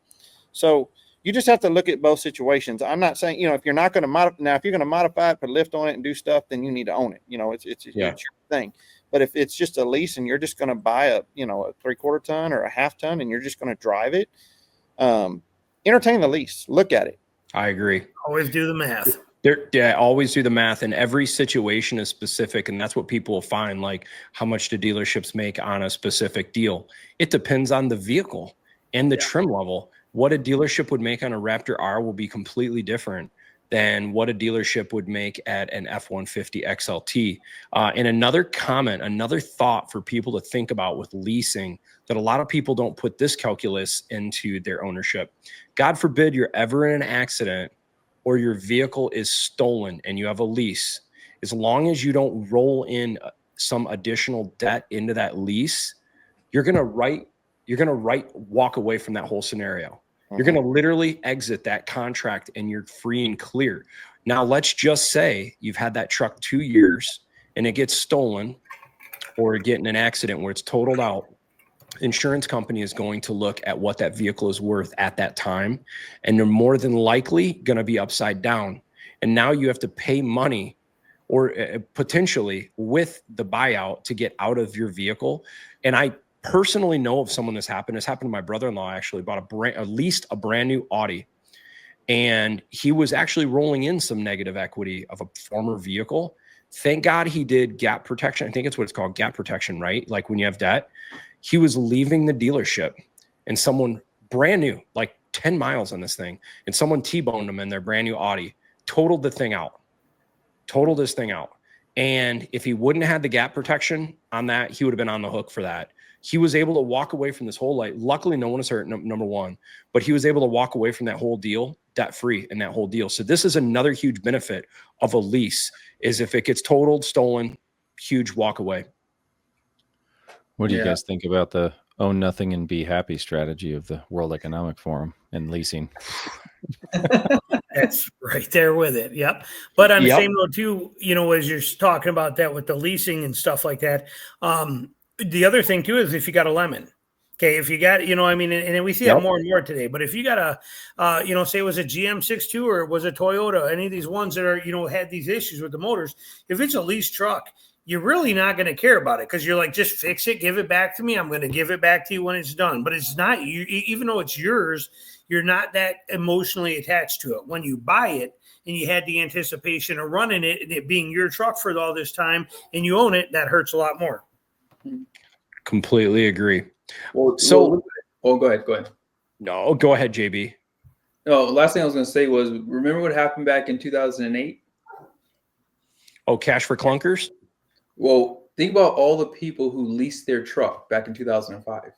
So you just have to look at both situations. I'm not saying, if you're not going to modify, now if you're going to modify it, put a lift on it and do stuff, then you need to own it. It's your thing. But if it's just a lease and you're just going to buy a 3/4 ton or a half ton and you're just going to drive it, entertain the lease. Look at it. I agree. Always do the math. Always do the math, and every situation is specific, and that's what people will find. Like, how much do dealerships make on a specific deal? It depends on the vehicle and the trim level. What a dealership would make on a Raptor R will be completely different than what a dealership would make at an F-150 XLT. And another thought for people to think about with leasing, that a lot of people don't put this calculus into their ownership. God forbid you're ever in an accident or your vehicle is stolen and you have a lease. As long as you don't roll in some additional debt into that lease, you're going to walk away from that whole scenario. You're going to literally exit that contract and you're free and clear. Now, let's just say you've had that truck 2 years and it gets stolen or get in an accident where it's totaled out. Insurance company is going to look at what that vehicle is worth at that time, and they're more than likely going to be upside down. And now you have to pay money or potentially with the buyout to get out of your vehicle. And I personally know of someone this happened. It's happened to my brother-in-law, actually. Leased a brand new Audi and he was actually rolling in some negative equity of a former vehicle. Thank God he did gap protection. I think it's what it's called, gap protection, right? Like when you have debt. He was leaving the dealership and someone brand new, like 10 miles on this thing, and someone T-boned him in their brand new Audi, totaled this thing out. And if he wouldn't have had the gap protection on that, he would have been on the hook for that. He was able to walk away from this whole, like, luckily no one was hurt, number one, but he was able to walk away from that whole deal debt-free in that whole deal. So this is another huge benefit of a lease, is if it gets totaled, stolen, huge walk away. What do you guys think about the own nothing and be happy strategy of the World Economic Forum and leasing? That's right there with it. Yep. But on the same note too, you know, as you're talking about that with the leasing and stuff like that, the other thing too is if you got a lemon. Okay, if you got, you know, I mean, and we see that more and more today. But if you got a, you know, say it was a GM62 or it was a Toyota, any of these ones that are, you know, had these issues with the motors, if it's a lease truck, you're really not going to care about it because you're like, just fix it, give it back to me. I'm going to give it back to you when it's done. But it's not you, even though it's yours, you're not that emotionally attached to it. When you buy it and you had the anticipation of running it and it being your truck for all this time and you own it, that hurts a lot more. Completely agree. Well, go ahead. No, go ahead, JB. No, last thing I was going to say was, remember what happened back in 2008? Oh, cash for clunkers? Well, think about all the people who leased their truck back in 2005.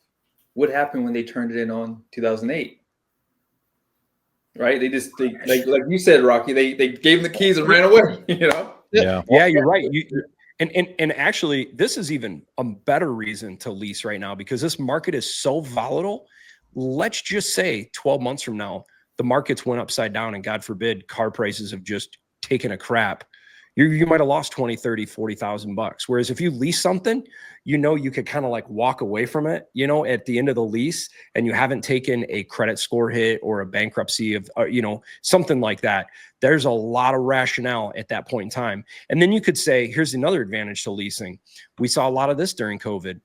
What happened when they turned it in on 2008? Right? They like you said, Rocky, they gave them the keys and ran away, you know? Yeah, you're right. And actually, this is even a better reason to lease right now because this market is so volatile. Let's just say 12 months from now, the markets went upside down and God forbid, car prices have just taken a crap. You might have lost 20, 30, 40,000 bucks. Whereas if you lease something, you know, you could kind of like walk away from it, you know, at the end of the lease, and you haven't taken a credit score hit or a bankruptcy of, you know, something like that. There's a lot of rationale at that point in time. And then you could say, here's another advantage to leasing. We saw a lot of this during COVID.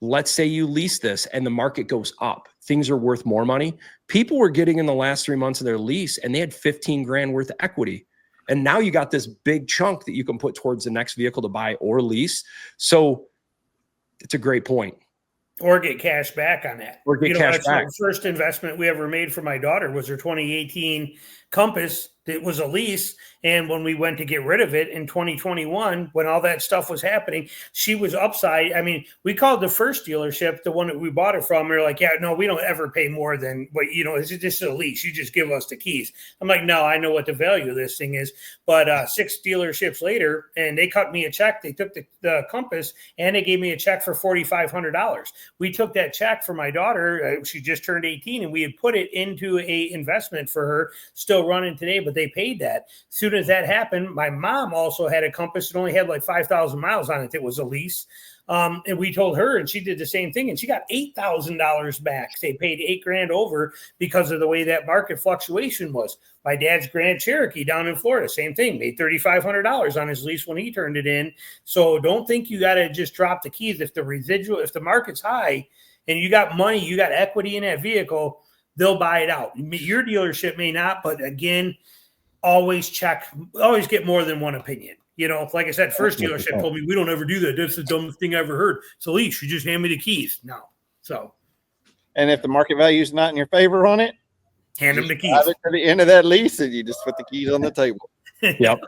Let's say you lease this and the market goes up. Things are worth more money. People were getting in the last 3 months of their lease and they had 15 grand worth of equity. And now you got this big chunk that you can put towards the next vehicle to buy or lease. So it's a great point. Or get cash back on that. Or get cash back. The first investment we ever made for my daughter was her 2018 Compass. It was a lease. And when we went to get rid of it in 2021, when all that stuff was happening, she was upside. I mean, we called the first dealership, the one that we bought it from. They're like, yeah, no, we don't ever pay more than what, you know, it's just a lease. You just give us the keys. I'm like, no, I know what the value of this thing is. But 6 dealerships later, and they cut me a check. They took the Compass and they gave me a check for $4,500. We took that check for my daughter. She just turned 18 and we had put it into a investment for her, still running today, but they paid that. As soon as that happened, my mom also had a Compass that only had like 5,000 miles on it. It was a lease. And we told her, and she did the same thing, and she got $8,000 back. They paid $8,000 over because of the way that market fluctuation was. My dad's Grand Cherokee down in Florida, same thing, made $3,500 on his lease when he turned it in. So don't think you got to just drop the keys. If the market's high and you got money, you got equity in that vehicle, they'll buy it out. Your dealership may not, but again, always get more than one opinion. You know, like I said, first dealership told me, we don't ever do that. That's the dumbest thing I ever heard. So lease, you just hand me the keys. No. So. And if the market value is not in your favor on it, hand them the keys. Drive it to the end of that lease and you just put the keys on the table. Yep.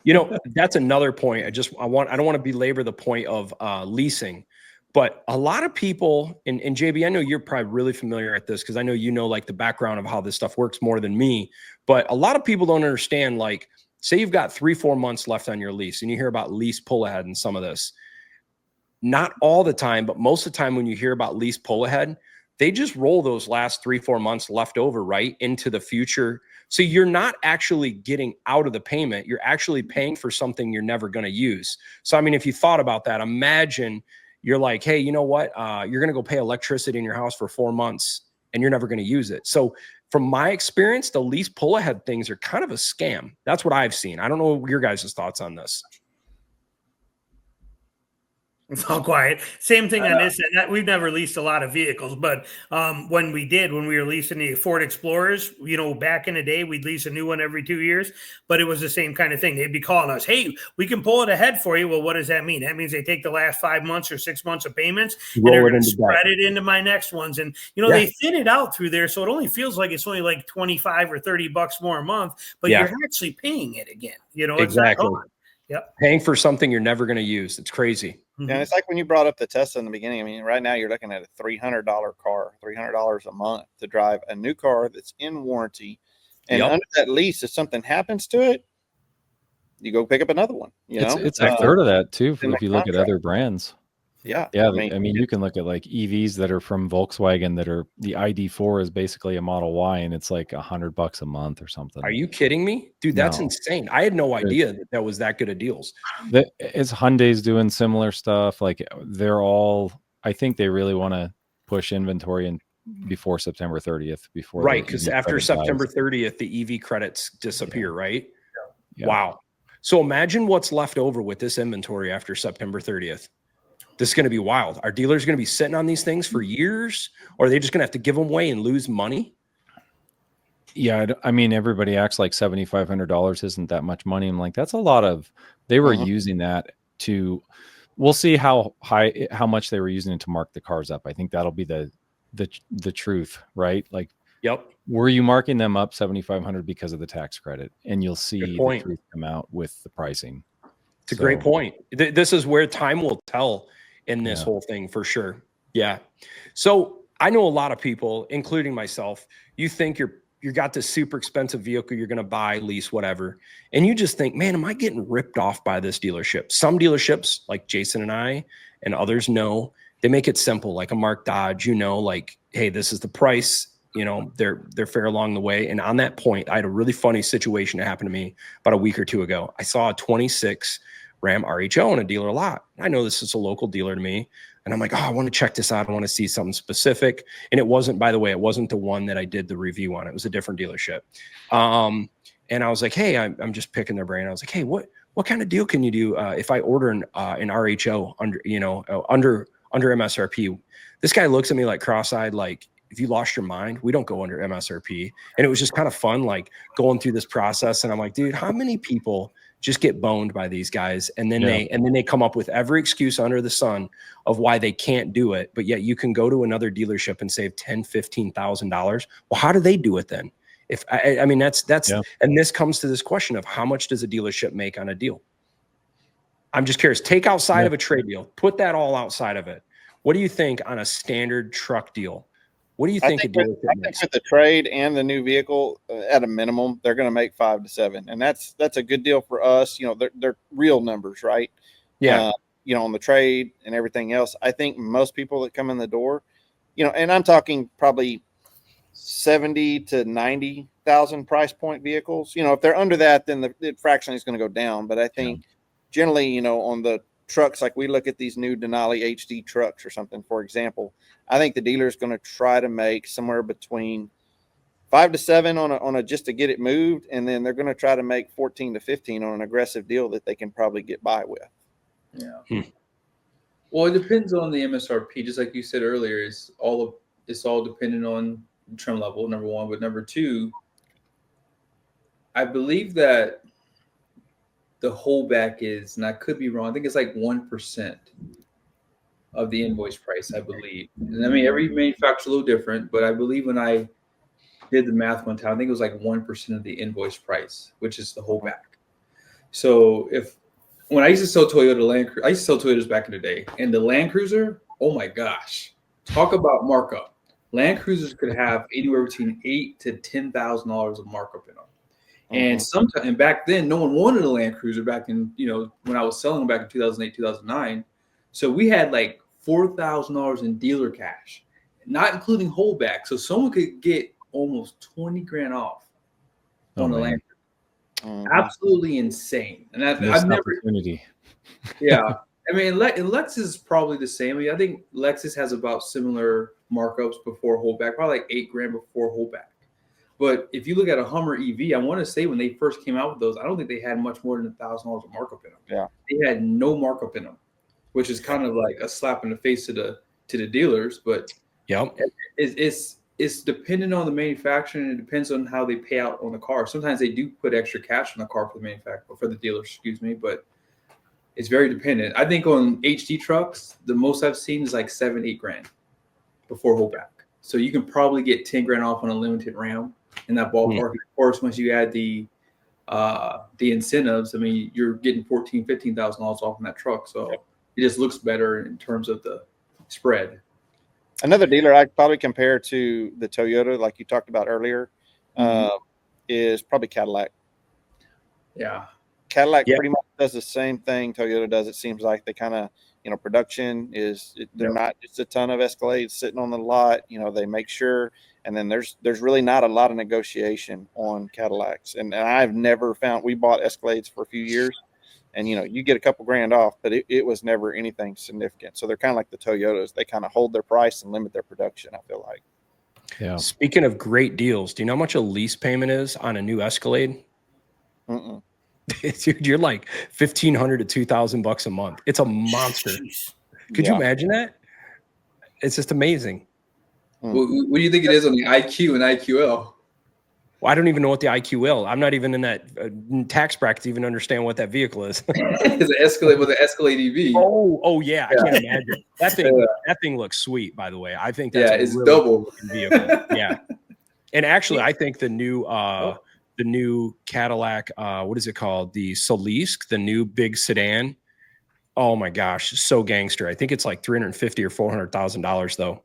You know, that's another point. I don't want to belabor the point of leasing, but a lot of people, and JB, I know you're probably really familiar at this because I know you know like the background of how this stuff works more than me, but a lot of people don't understand, like, say you've got 3-4 months left on your lease and you hear about lease pull ahead and some of this. Not all the time, but most of the time when you hear about lease pull ahead, they just roll those last 3-4 months left over right into the future. So you're not actually getting out of the payment. You're actually paying for something you're never going to use. So, I mean, if you thought about that, imagine you're like, hey, you know what? You're going to go pay electricity in your house for 4 months and you're never going to use it. So from my experience, the lease pull ahead things are kind of a scam. That's what I've seen. I don't know your guys' thoughts on this. It's all quiet. Same thing on this end. We've never leased a lot of vehicles, but when we were leasing the Ford Explorers, back in the day, we'd lease a new one every 2 years, but it was the same kind of thing. They'd be calling us, hey, we can pull it ahead for you. Well, what does that mean? That means they take the last 5 months or 6 months of payments and they're going to spread it into my next ones. And, they thin it out through there. So it only feels like it's only like 25 or $30 more a month, but you're actually paying it again. It's exactly. not gone. Yep. Paying for something you're never going to use. It's crazy. And it's like when you brought up the Tesla in the beginning. I mean, right now you're looking at a $300 car, $300 a month to drive a new car that's in warranty. And under that lease, if something happens to it, you go pick up another one. It's a third of that too. If you look at other brands. Yeah. I mean, you can look at like EVs that are from Volkswagen that are the ID4 is basically a Model Y and it's like $100 a month or something. Are you kidding me? Dude, that's insane. I had no idea that was that good of deals. It's Hyundai's doing similar stuff. Like I think they really want to push inventory before September 30th. Right. Because after September 30th, the EV credits disappear, right? Yeah. Wow. So imagine what's left over with this inventory after September 30th. This is going to be wild. Are dealers going to be sitting on these things for years, or are they just going to have to give them away and lose money? Yeah, I mean, everybody acts like $7,500 isn't that much money. I'm like, that's a lot of. They were using that to. We'll see how much they were using it to mark the cars up. I think that'll be the truth, right? Like, were you marking them up $7,500 because of the tax credit? And you'll see the truth come out with the pricing. It's a great point. This is where time will tell in this whole thing for sure. Yeah. So I know a lot of people, including myself, you think you got this super expensive vehicle you're going to buy, lease, whatever. And you just think, man, am I getting ripped off by this dealership? Some dealerships like Jason and I and others know they make it simple. Like a Mark Dodge, like, hey, this is the price. They're fair along the way. And on that point, I had a really funny situation that happened to me about a week or two ago. I saw a 26 Ram RHO in a dealer lot. I know this is a local dealer to me. And I'm like, I want to check this out. I want to see something specific. And it wasn't, by the way, it wasn't the one that I did the review on. It was a different dealership. And I was like, hey, I'm just picking their brain. I was like, hey, what kind of deal can you do if I order an RHO under MSRP? This guy looks at me like cross-eyed, like, if you lost your mind, we don't go under MSRP. And it was just kind of fun, like going through this process. And I'm like, dude, how many people just get boned by these guys? And then they come up with every excuse under the sun of why they can't do it. But yet you can go to another dealership and save $10,000, $15,000. Well, how do they do it then? If I mean, that's, and this comes to this question of how much does a dealership make on a deal? I'm just curious, take outside of a trade deal, put that all outside of it. What do you think on a standard truck deal? What do you think? I think with the trade and the new vehicle, at a minimum, they're going to make 5 to 7, and that's a good deal for us. They're real numbers, right? Yeah. On the trade and everything else. I think most people that come in the door, and I'm talking probably 70 to 90,000 price point vehicles. If they're under that, then the fraction is going to go down. But I think generally, on the trucks, like we look at these new Denali HD trucks or something, for example, I think the dealer is going to try to make somewhere between 5 to 7 on a just to get it moved, and then they're going to try to make 14 to 15 on an aggressive deal that they can probably get by with. Yeah. Well, it depends on the MSRP. Just like you said earlier, it's all dependent on trim level, number one. But number two, I believe that the holdback is, and I could be wrong, I think it's like 1% of the invoice price, I believe. And I mean, every manufacturer a little different, but I believe when I did the math one time, I think it was like 1% of the invoice price, which is the holdback. So when I used to sell Toyota I used to sell Toyotas back in the day, and the Land Cruiser, oh my gosh, talk about markup. Land Cruisers could have anywhere between $8,000 to $10,000 of markup in them. And back then, no one wanted a Land Cruiser back in, when I was selling them back in 2008, 2009. So we had like $4,000 in dealer cash, not including holdback. So someone could get almost 20 grand off on the Land Cruiser. Absolutely insane. And I've never. Opportunity. Yeah. I mean, Lexus is probably the same. I think Lexus has about similar markups before holdback, probably like 8 grand before holdback. But if you look at a Hummer EV, I want to say when they first came out with those, I don't think they had much more than $1,000 of markup in them. Yeah. They had no markup in them. which is kind of like a slap in the face to the dealers. But Yep. it's dependent on the manufacturer, and it depends on how they pay out on the car. Sometimes they do put extra cash on the car for the manufacturer, for the dealer, excuse me, but it's very dependent. I think on HD trucks, the most I've seen is like $7-8 grand before holdback. So you can probably get 10 grand off on a limited RAM in that ballpark. Of course, once you add the incentives, I mean, you're getting $15,000 off on that truck. So it just looks better in terms of the spread. Another dealer I'd probably compare to the Toyota, like you talked about earlier, is probably Cadillac. Yeah. Cadillac pretty much does the same thing Toyota does. It seems like they kind of, production is they're not just a ton of Escalades sitting on the lot. They make sure, and then there's really not a lot of negotiation on Cadillacs. And I've never found, we bought Escalades for a few years, and you get a couple grand off, but it was never anything significant. So they're kind of like the Toyotas. They kind of hold their price and limit their production, I feel like. Yeah. Speaking of great deals, do you know how much a lease payment is on a new Escalade? Dude, you're like $1,500 to $2,000 a month. It's a monster. Could you imagine that? It's just amazing. What do you think it is on the IQ and IQL? Well, I don't even know what the IQL. I'm not even in that tax bracket to even understand what that vehicle is. It's an Escalade with an Escalade EV. Oh yeah, I can't imagine. That thing looks sweet, by the way. I think that's it's really double cool vehicle. Yeah, and actually, I think the new Cadillac, what is it called? The Solis, the new big sedan. Oh my gosh, so gangster. I think it's like $350,000 or $400,000 though.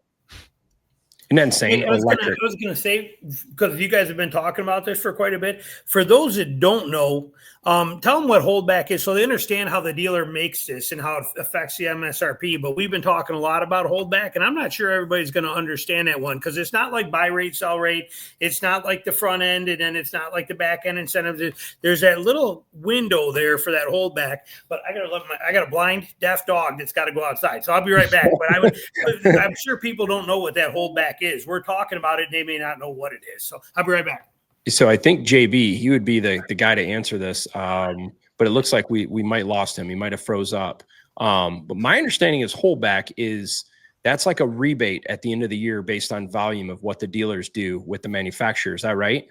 Isn't that insane? I was going to say, because you guys have been talking about this for quite a bit. For those that don't know, tell them what holdback is so they understand how the dealer makes this and how it affects the MSRP. But we've been talking a lot about holdback, and I'm not sure everybody's going to understand that one because it's not like buy rate, sell rate. It's not like the front end, and then it's not like the back end incentives. There's that little window there for that holdback. But I got a blind, deaf dog that's got to go outside, so I'll be right back. But I'm sure people don't know what that holdback is. We're talking about it, and they may not know what it is. So I'll be right back. So I think JB, he would be the guy to answer this. But it looks like we might lost him. He might have froze up. But my understanding is holdback is that's like a rebate at the end of the year based on volume of what the dealers do with the manufacturer. Is that right?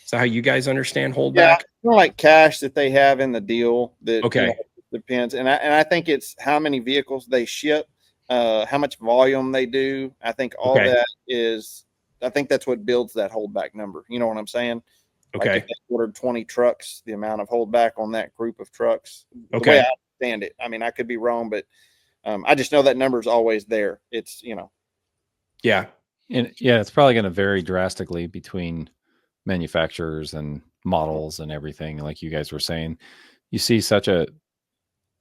Is that how you guys understand holdback? Yeah, like cash that they have in the deal. That depends. And I think it's how many vehicles they ship, how much volume they do. I think all that is. I think that's what builds that holdback number. You know what I'm saying? Okay. Like if they ordered 20 trucks, the amount of holdback on that group of trucks. The way I understand it. I mean, I could be wrong, but I just know that number is always there. It's, Yeah. And it's probably going to vary drastically between manufacturers and models and everything. Like you guys were saying, you see such a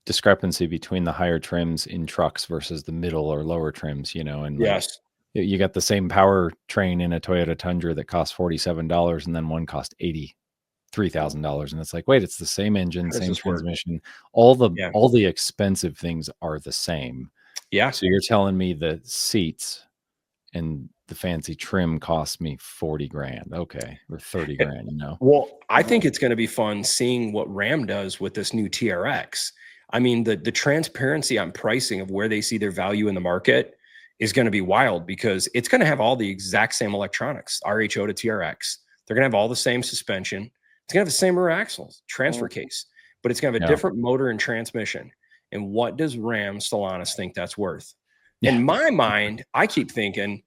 discrepancy between the higher trims in trucks versus the middle or lower trims, and yes. You got the same power train in a Toyota Tundra that costs $47 and then one cost $83,000. And it's like, wait, it's the same engine, same transmission. All the expensive things are the same. Yeah. So you're telling me the seats and the fancy trim cost me 40 grand. Okay. Or 30 grand, Well, I think it's going to be fun seeing what Ram does with this new TRX. I mean, the transparency on pricing of where they see their value in the market is going to be wild because it's going to have all the exact same electronics, RHO to TRX. They're going to have all the same suspension. It's going to have the same rear axles, transfer case, but it's going to have a different motor and transmission. And what does Ram Stellantis think that's worth? In my mind, I keep thinking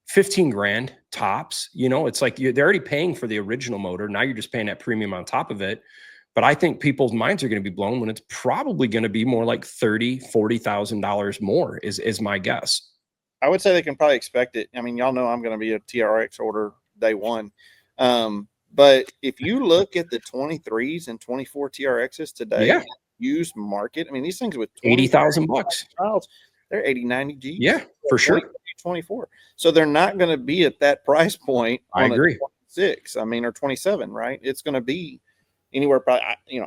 15 grand tops. It's like they're already paying for the original motor. Now you're just paying that premium on top of it. But I think people's minds are going to be blown when it's probably going to be more like $30,000, $40,000 more is my guess. I would say they can probably expect it. I mean, y'all know I'm going to be a TRX order day one. But if you look at the 23s and 24 TRXs today, used market, I mean, these things with $80,000, they're 80, 90 G's. Yeah, for sure. 24. So they're not going to be at that price point. I agree. 26, or 27, right? It's going to be anywhere. Probably,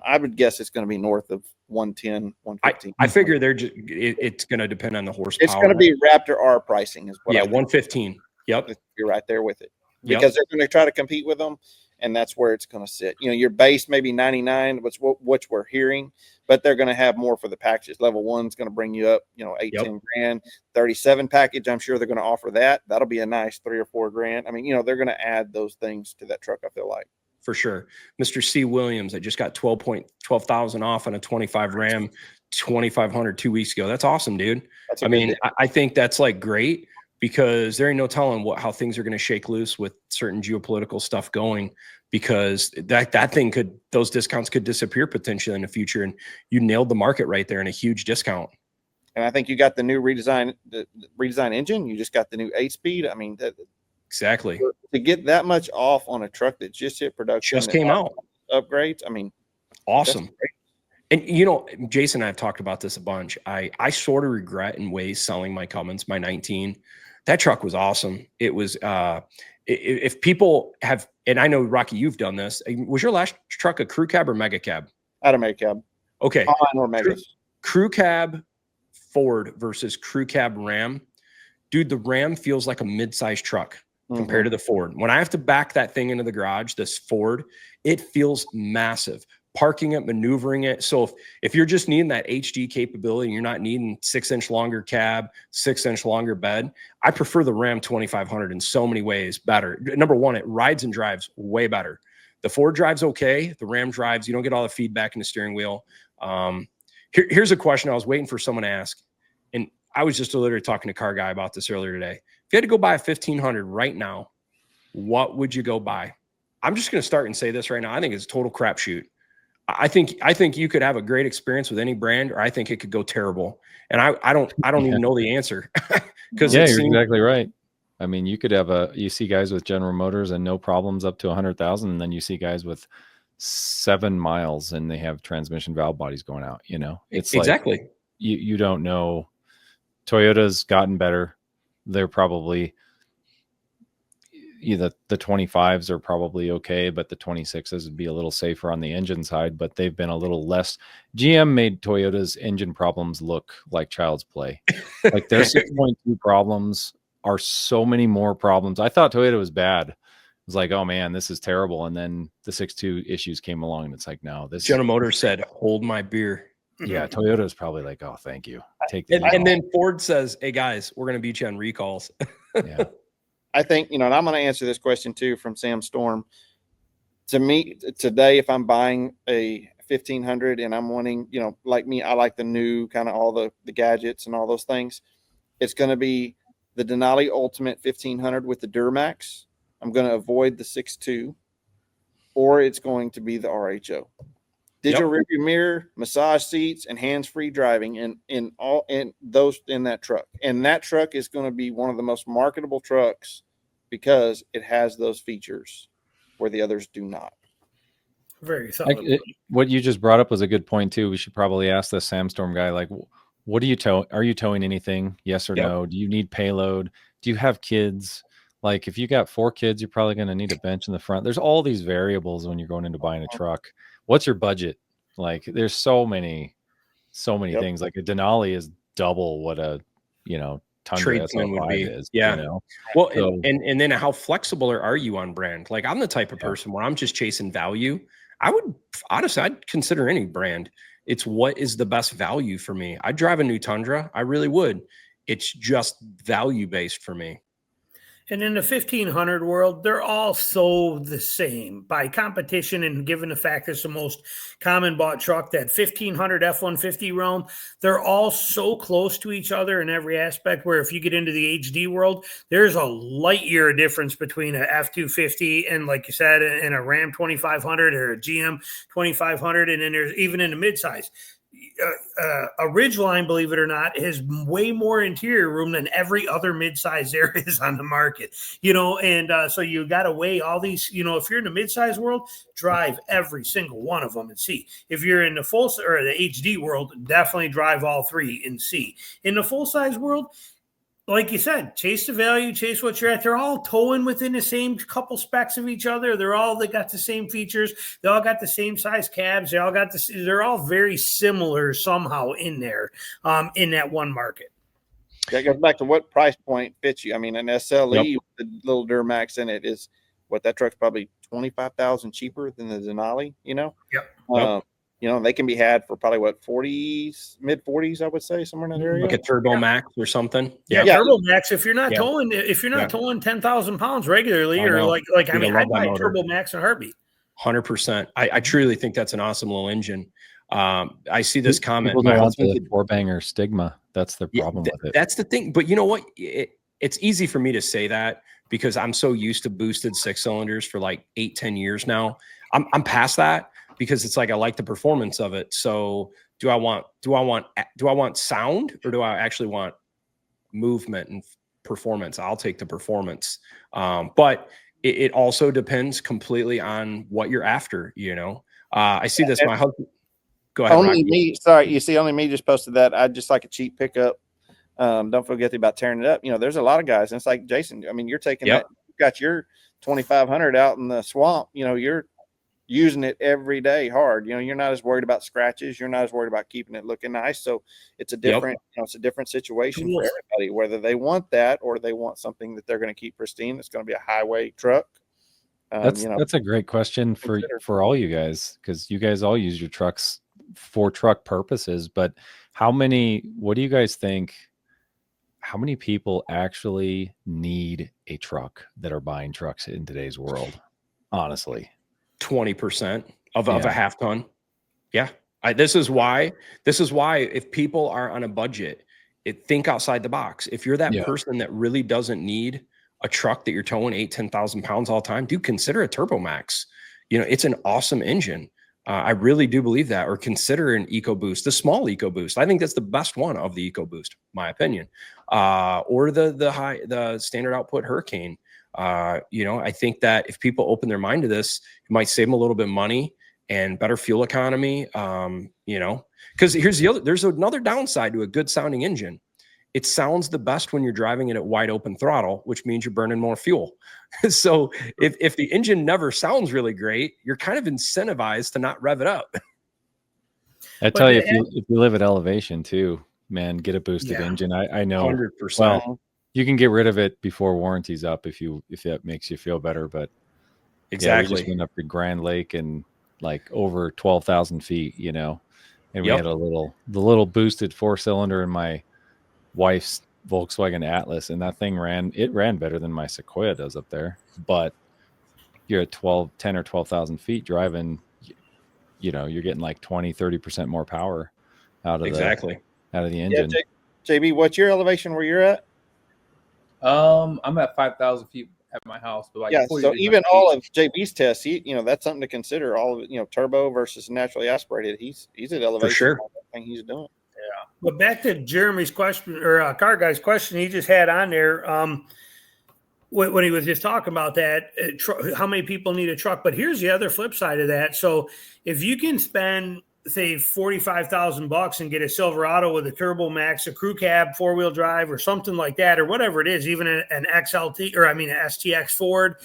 I would guess it's going to be north of 110, 115. I figure it's going to depend on the horsepower. It's going to be Raptor R pricing is what. 115. Yep. You're right there with it because they're going to try to compete with them, and that's where it's going to sit. Your base maybe 99, which we're hearing, but they're going to have more for the packages. Level 1's going to bring you up, 8, Yep. 10 grand. 37 package, I'm sure they're going to offer that. That'll be a nice 3 or 4 grand. I mean, they're going to add those things to that truck, I feel like. For sure. Mr. C. Williams, I just got 12,000 off on a 25 Ram 2,500 2 weeks ago. That's awesome, dude. That's a I good mean, deal. I think that's like great, because there ain't no telling how things are going to shake loose with certain geopolitical stuff going, because those discounts could disappear potentially in the future. And you nailed the market right there in a huge discount. And I think you got the new redesigned engine. You just got the new 8-speed. I mean, Exactly. to get that much off on a truck that just hit production, Just came out. upgrades. I mean, Awesome. And Jason and I have talked about this a bunch. I sort of regret in ways selling my Cummins, my 19. That truck was awesome. It was if people have, and I know Rocky, you've done this. Was your last truck a crew cab or mega cab? out of cab. Okay. Or megas. Crew cab Ford versus crew cab Ram. Dude, the Ram feels like a mid-sized truck compared to the Ford. When I have to back that thing into the garage, this Ford, it feels massive. Parking it, maneuvering it. So if you're just needing that HD capability, you're not needing 6-inch longer cab, 6-inch longer bed, I prefer the Ram 2500 in so many ways better. Number one, it rides and drives way better. The Ford drives okay. The Ram drives, you don't get all the feedback in the steering wheel. Here's a question I was waiting for someone to ask. And I was just literally talking to Car Guy about this earlier today. If you had to go buy a 1500 right now, what would you go buy? I'm just going to start and say this right now. I think it's a total crapshoot. I think you could have a great experience with any brand, or I think it could go terrible. And I don't even know the answer. Because you're exactly right. I mean, you could have you see guys with General Motors and no problems up to 100,000, and then you see guys with 7 miles and they have transmission valve bodies going out. It's exactly. Like you don't know. Toyota's gotten better. They're probably the 25s are probably okay, but the 26s would be a little safer on the engine side, but they've been a little less. GM made Toyota's engine problems look like child's play. Like their 6.2 problems are so many more problems. I thought Toyota was bad. It was like, oh man, this is terrible. And then the 6.2 issues came along and it's like, no, this General Motors said, hold my beer. Yeah, Toyota is probably like, oh, thank you. And then Ford says, hey guys, we're going to beat you on recalls. Yeah. I think, and I'm going to answer this question too from Sam Storm. To me, today, if I'm buying a 1500 and I'm wanting, like me, I like the new kind of all the gadgets and all those things. It's going to be the Denali Ultimate 1500 with the Duramax. I'm going to avoid the 6.2, or it's going to be the RHO. Digital rearview mirror, massage seats, and hands-free driving in that truck. And that truck is going to be one of the most marketable trucks because it has those features where the others do not. Very solid. What you just brought up was a good point too. We should probably ask the Samstorm guy, like, what do you tow? Are you towing anything? Yes or no? Do you need payload? Do you have kids? Like if you got 4 kids, you're probably going to need a bench in the front. There's all these variables when you're going into buying a truck. What's your budget? Like there's so many things. Like a Denali is double what a Tundra tradesman would be. is. Yeah. Well, so, and then how flexible are you on brand? Like I'm the type of person where I'm just chasing value. I'd consider any brand. It's what is the best value for me. I'd drive a new Tundra. I really would. It's just value based for me. And in the 1500 world, they're all so the same by competition. And given the fact it's the most common bought truck, that 1500 F-150 realm, they're all so close to each other in every aspect, where if you get into the HD world, there's a light year difference between an F-250 and, like you said, and a Ram 2500 or a GM 2500. And then there's even in the midsize. A Ridgeline, believe it or not, has way more interior room than every other midsize there is on the market, and so you got to weigh all these, if you're in the midsize world, drive every single one of them and see. If you're in the full or the HD world, definitely drive all 3 and see. In the full size world, like you said, chase the value, chase what you're at. They're all towing within the same couple specs of each other. They got the same features. They all got the same size cabs. They're all very similar somehow in there, in that one market. That goes back to what price point fits you. I mean, an SLE with the little Duramax in it is that truck's probably $25,000 cheaper than the Denali, Yep. they can be had for probably what 40s, mid 40s, I would say, somewhere in that area. Like a Turbo Max or something. Yeah, Yeah. Turbo Max. If you're not Yeah. towing, Yeah. 10,000 pounds regularly, I or know. like I You'd mean, love I'd that buy a motor. Turbo Max in a heartbeat. 100%. I truly think that's an awesome little engine. I see this comment. People My don't want husband the could, four-banger stigma. That's the problem with it. That's the thing. But you know what? It's easy for me to say that because I'm so used to boosted 6-cylinders for like 8-10 years now. I'm past that because it's like I like the performance of it. So do I want sound, or do I actually want movement and performance? I'll take the performance. But it also depends completely on what you're after. I see this. My husband. Go ahead, Only Rocky. me. Sorry, you see, only me just posted that. I just like a cheap pickup. Don't forget about tearing it up. There's a lot of guys, and it's like Jason. I mean, you're taking Yep. that. You've got your 2,500 out in the swamp. You're using it every day hard. You're not as worried about scratches. You're not as worried about keeping it looking nice. So it's a different, it's a different situation for everybody, whether they want that or they want something that they're going to keep pristine. It's going to be a highway truck. That's a great question for all you guys, because you guys all use your trucks for truck purposes. But what do you guys think? How many people actually need a truck that are buying trucks in today's world? Honestly, 20% of a half ton. Yeah. This is why if people are on a budget, think outside the box. If you're that person that really doesn't need a truck that you're towing 8,000-10,000 pounds all the time, do consider a Turbo Max. It's an awesome engine. I really do believe that. Or consider an EcoBoost, the small EcoBoost. I think that's the best one of the EcoBoost, my opinion. Or the standard output Hurricane. I think that if people open their mind to this, it might save them a little bit of money and better fuel economy. Because there's another downside to a good sounding engine. It sounds the best when you're driving it at wide open throttle, which means you're burning more fuel. So if the engine never sounds really great, you're kind of incentivized to not rev it up. I tell you, if you live at elevation too, man, get a boosted engine. I know 100%. Well, you can get rid of it before warranty's up if that makes you feel better. But exactly, we just went up to Grand Lake and like over 12,000 feet, and we had the little boosted 4-cylinder in my wife's Volkswagen Atlas, and that thing ran better than my Sequoia does up there. But you're at 10 or 12,000 feet driving, you're getting like 20-30% more power out of the engine. Yeah, JB, what's your elevation where you're at? I'm at 5,000 feet at my house, but so even all of JB's tests, that's something to consider. All of it, turbo versus naturally aspirated. He's at elevation. For sure. Thing he's doing. Yeah. But back to Jeremy's question, or Car Guy's question he just had on there, when he was just talking about that, how many people need a truck. But here's the other flip side of that. So if you can spend, say, $45,000 and get a Silverado with a Turbo Max, a crew cab, 4-wheel drive, or something like that, or whatever it is, even an XLT, an STX Ford,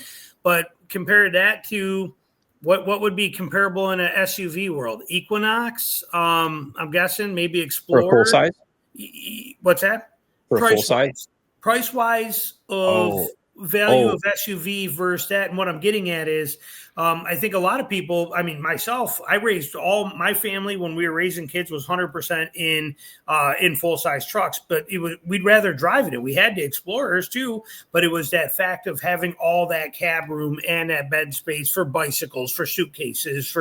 but compare that to what would be comparable in an SUV world? Equinox, I'm guessing, maybe Explorer. For a full size? What's that? For a full size? Price-wise of value of SUV versus that. And what I'm getting at is, I think a lot of people, I mean, myself, I raised all my family when we were raising kids was 100% in full-size trucks, but we'd rather drive it. We had the Explorers too, but it was that fact of having all that cab room and that bed space for bicycles, for suitcases,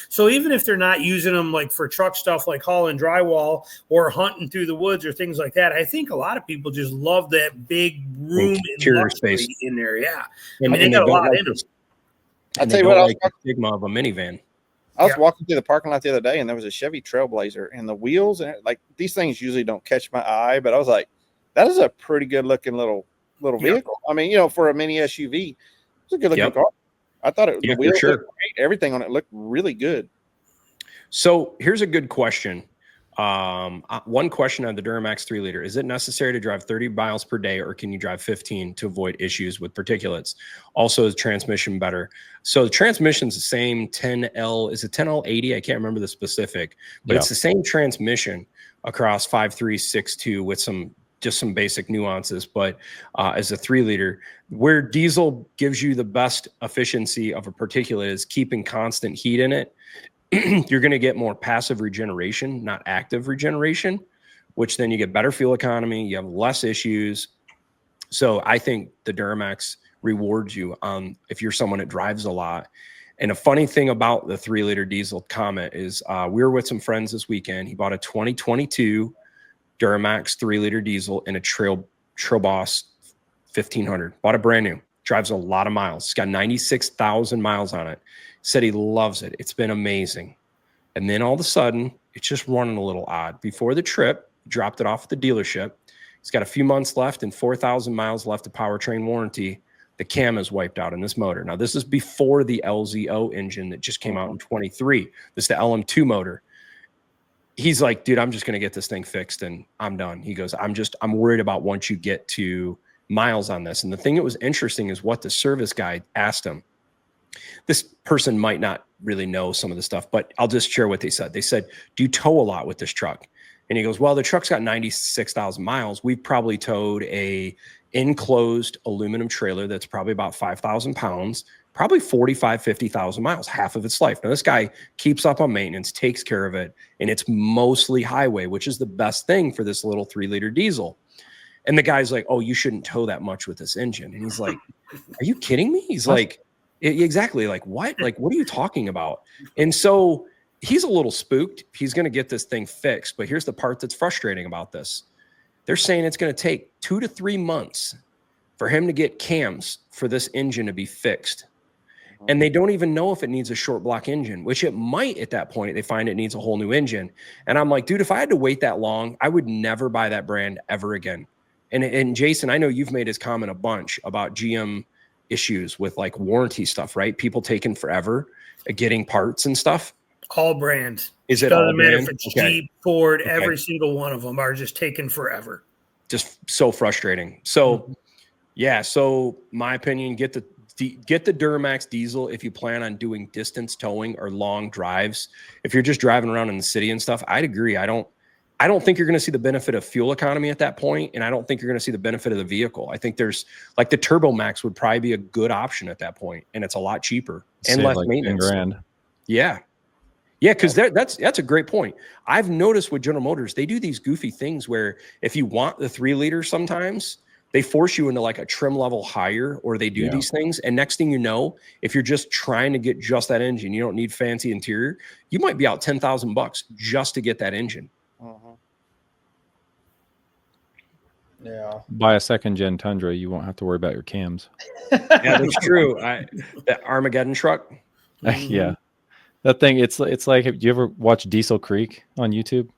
so even if they're not using them like for truck stuff, like hauling drywall or hunting through the woods or things like that, I think a lot of people just love that big room and space in there. Yeah. I mean, they got a lot in them. I'll tell you what, the stigma of a minivan. I was walking through the parking lot the other day, and there was a Chevy Trailblazer, and the wheels, and like these things usually don't catch my eye, but I was like, that is a pretty good looking little vehicle. I mean, for a mini SUV, it's a good looking car. I thought the wheels looked great. Everything on it looked really good. So here's a good question. One question on the Duramax 3-liter: is it necessary to drive 30 miles per day, or can you drive 15 to avoid issues with particulates? Also, is transmission better? So the transmission's the same 10L. Is it 10L80? I can't remember the specific, but it's the same transmission across 5.3, 6.2 with some basic nuances. But as a 3-liter, where diesel gives you the best efficiency of a particulate is keeping constant heat in it. you're going to get more passive regeneration, not active regeneration, which then you get better fuel economy. You have less issues. So I think the Duramax rewards you if you're someone that drives a lot. And a funny thing about the 3-liter diesel Comet is we were with some friends this weekend. He bought a 2022 Duramax 3-liter diesel in a Trail Boss 1500. Bought it brand new. Drives a lot of miles. It's got 96,000 miles on it. Said he loves it. It's been amazing. And then all of a sudden, it's just running a little odd. Before the trip, dropped it off at the dealership. He's got a few months left and 4,000 miles left of powertrain warranty. The cam is wiped out in this motor. Now, this is before the LZO engine that just came out in 23. This is the LM2 motor. He's like, dude, I'm just going to get this thing fixed and I'm done. He goes, I'm worried about once you get to miles on this. And the thing that was interesting is what the service guy asked him. This person might not really know some of the stuff, but I'll just share what they said. They said, do you tow a lot with this truck? And he goes, well, the truck's got 96,000 miles. We've probably towed a enclosed aluminum trailer that's probably about 5,000 pounds, probably 45, 50,000 miles, half of its life. Now, this guy keeps up on maintenance, takes care of it, and it's mostly highway, which is the best thing for this little 3-liter diesel. And the guy's like, oh, you shouldn't tow that much with this engine. And he's like, are you kidding me? He's like, exactly. Like, what? Like, what are you talking about? And so he's a little spooked. He's going to get this thing fixed. But here's the part that's frustrating about this. They're saying it's going to take 2 to 3 months for him to get cams for this engine to be fixed. And they don't even know if it needs a short block engine, which it might at that point. They find it needs a whole new engine. And I'm like, dude, if I had to wait that long, I would never buy that brand ever again. And Jason, I know you've made his comment a bunch about GM issues with like warranty stuff, right? People taking forever at getting parts and stuff. All brands. Is it all matter brand? if it's Okay. Jeep, Ford, Okay. every single one of them are just taking forever. Just so frustrating. So yeah, so my opinion, get the Duramax diesel if you plan on doing distance towing or long drives. If you're just driving around in the city and stuff, I'd agree. I don't think you're going to see the benefit of fuel economy at that point, and I don't think you're going to see the benefit of the vehicle. I think there's like the Turbo Max would probably be a good option at that point, and it's a lot cheaper and Save less like maintenance. $10,000. Yeah, because that's a great point. I've noticed with General Motors, they do these goofy things where if you want the 3-liter, sometimes they force you into like a trim level higher, or they do these things. And next thing you know, if you're just trying to get just that engine, you don't need fancy interior, you might be out $10,000 just to get that engine. Yeah. Buy a 2nd-gen Tundra, you won't have to worry about your cams. Yeah, that's true. That Armageddon truck. Yeah, that thing. It's like, have you ever watched Diesel Creek on YouTube?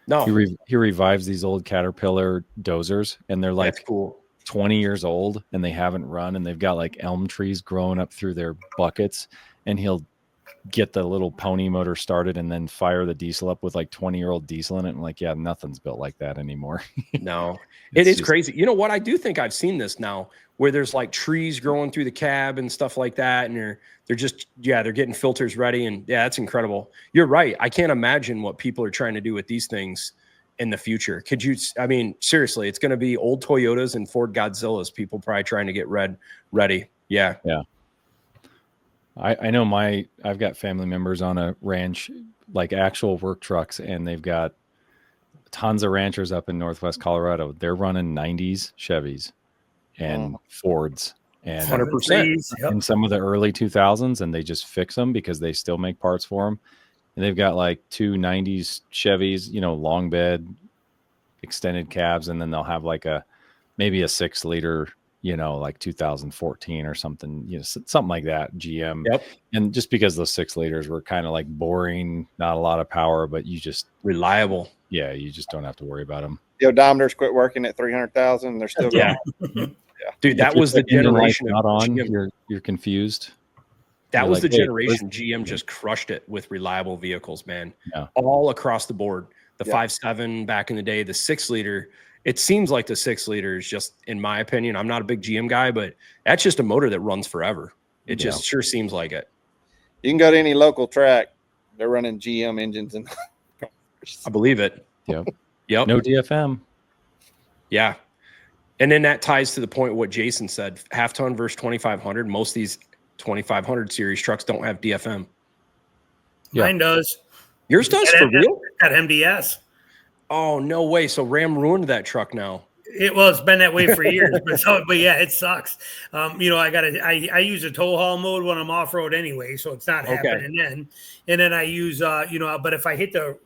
No, He revives these old Caterpillar dozers, and they're like that's cool. 20 years old, and they haven't run, and they've got like elm trees growing up through their buckets, and he'll get the little pony motor started and then fire the diesel up with like 20-year-old diesel in it. And like, yeah, nothing's built like that anymore. No, it is crazy. You know what? I do think I've seen this now where there's like trees growing through the cab and stuff like that. And they're just, they're getting filters ready. And yeah, that's incredible. You're right. I can't imagine what people are trying to do with these things in the future. Could you, I mean, seriously, it's going to be old Toyotas and Ford Godzillas, people probably trying to get ready. Yeah. Yeah. I know I've got family members on a ranch, like actual work trucks, and they've got tons of ranchers up in Northwest Colorado. They're running 90s Chevys and Fords and 100%. in some of the early 2000s, and they just fix them because they still make parts for them. And they've got like 2 90s Chevys, long bed, extended cabs, and then they'll have like maybe a 6-liter, like 2014 or something, something like that, GM. Yep. And just because those 6-liters were kind of like boring, not a lot of power, but you just reliable. Yeah, you just don't have to worry about them. The odometers quit working at 300,000. They're still going. Yeah. Dude, that was the generation not on. GM. You're confused. That You're was like, the hey, generation GM just crushed it with reliable vehicles, man. Yeah. All across the board. The 5.7 back in the day, the 6-liter. It seems like the 6-liter is just, in my opinion, I'm not a big GM guy, but that's just a motor that runs forever. It just sure seems like it. You can go to any local track. They're running GM engines and I believe it. Yep. Yep. No DFM. Yeah. And then that ties to the point of what Jason said, half-ton versus 2500. Most of these 2500 series trucks don't have DFM. Yeah. Mine does. Yours does for real? Got MDS. Oh, no way. So Ram ruined that truck now. It's been that way for years, but yeah, it sucks. I use a tow haul mode when I'm off road anyway, so it's not happening then. And then I use, but if I hit the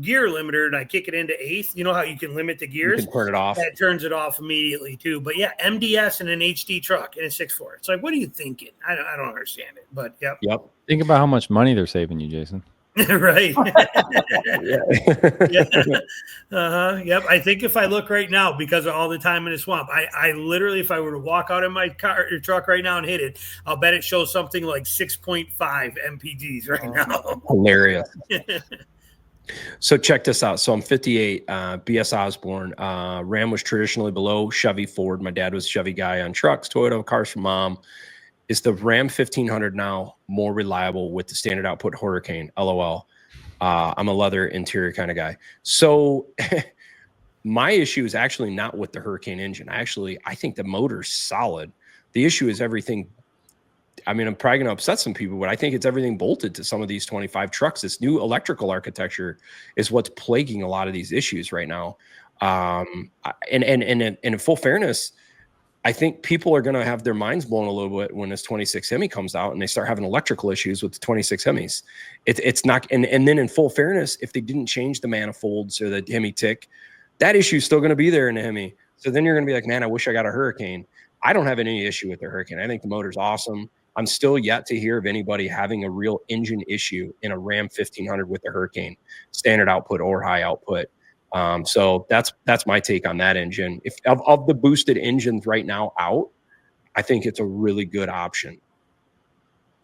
gear limiter and I kick it into eighth, you know how you can limit the gears? You can turn it off. That turns it off immediately too. But yeah, MDS and an HD truck and a 6.4. It's like, what are you thinking? I don't understand it, but yep. Think about how much money they're saving you, Jason. Right. Yeah. Yep. I think if I look right now, because of all the time in the swamp, I literally, if I were to walk out in my car or truck right now and hit it, I'll bet it shows something like 6.5 MPGs right now. Hilarious. So check this out. So I'm 58, BS Osborne. Ram was traditionally below Chevy, Ford. My dad was a Chevy guy on trucks, Toyota, cars from mom. Is the Ram 1500 now more reliable with the standard output Hurricane? LOL. I'm a leather interior kind of guy. So my issue is actually not with the Hurricane engine. I think the motor's solid. The issue is everything. I mean, I'm probably going to upset some people, but I think it's everything bolted to some of these 25 trucks. This new electrical architecture is what's plaguing a lot of these issues right now. And in full fairness, I think people are going to have their minds blown a little bit when this 26 Hemi comes out and they start having electrical issues with the 26 Hemis. It's not, and then in full fairness, if they didn't change the manifolds or the Hemi tick, that issue is still going to be there in the Hemi. So then you're going to be like, man, I wish I got a Hurricane. I don't have any issue with the Hurricane. I think the motor's awesome. I'm still yet to hear of anybody having a real engine issue in a Ram 1500 with the Hurricane, standard output or high output. So that's my take on that engine. If of the boosted engines right now out, I think it's a really good option.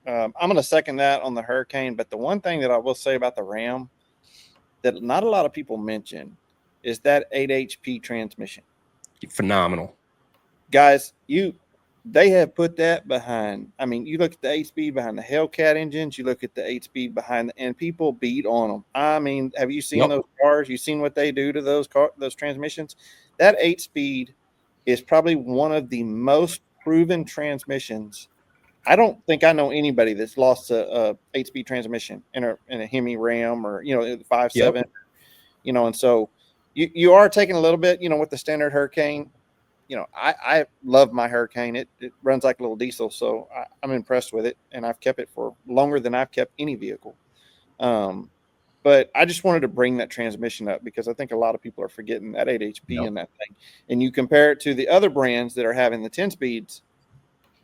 I'm going to second that on the Hurricane. But the one thing that I will say about the Ram that not a lot of people mention is that 8 HP transmission. Phenomenal. Guys, they have put that behind. I mean, you look at the 8-speed behind the Hellcat engines, you look at the 8-speed behind, and people beat on them. I mean, have you seen those cars? You've seen what they do to those transmissions? That 8-speed is probably one of the most proven transmissions. I don't think I know anybody that's lost a 8-speed transmission in a Hemi Ram or, 5.7, and so you are taking a little bit, with the standard Hurricane. I love my Hurricane. It runs like a little diesel, so I'm impressed with it, and I've kept it for longer than I've kept any vehicle. But I just wanted to bring that transmission up because I think a lot of people are forgetting that 8 HP in that thing. And you compare it to the other brands that are having the 10 speeds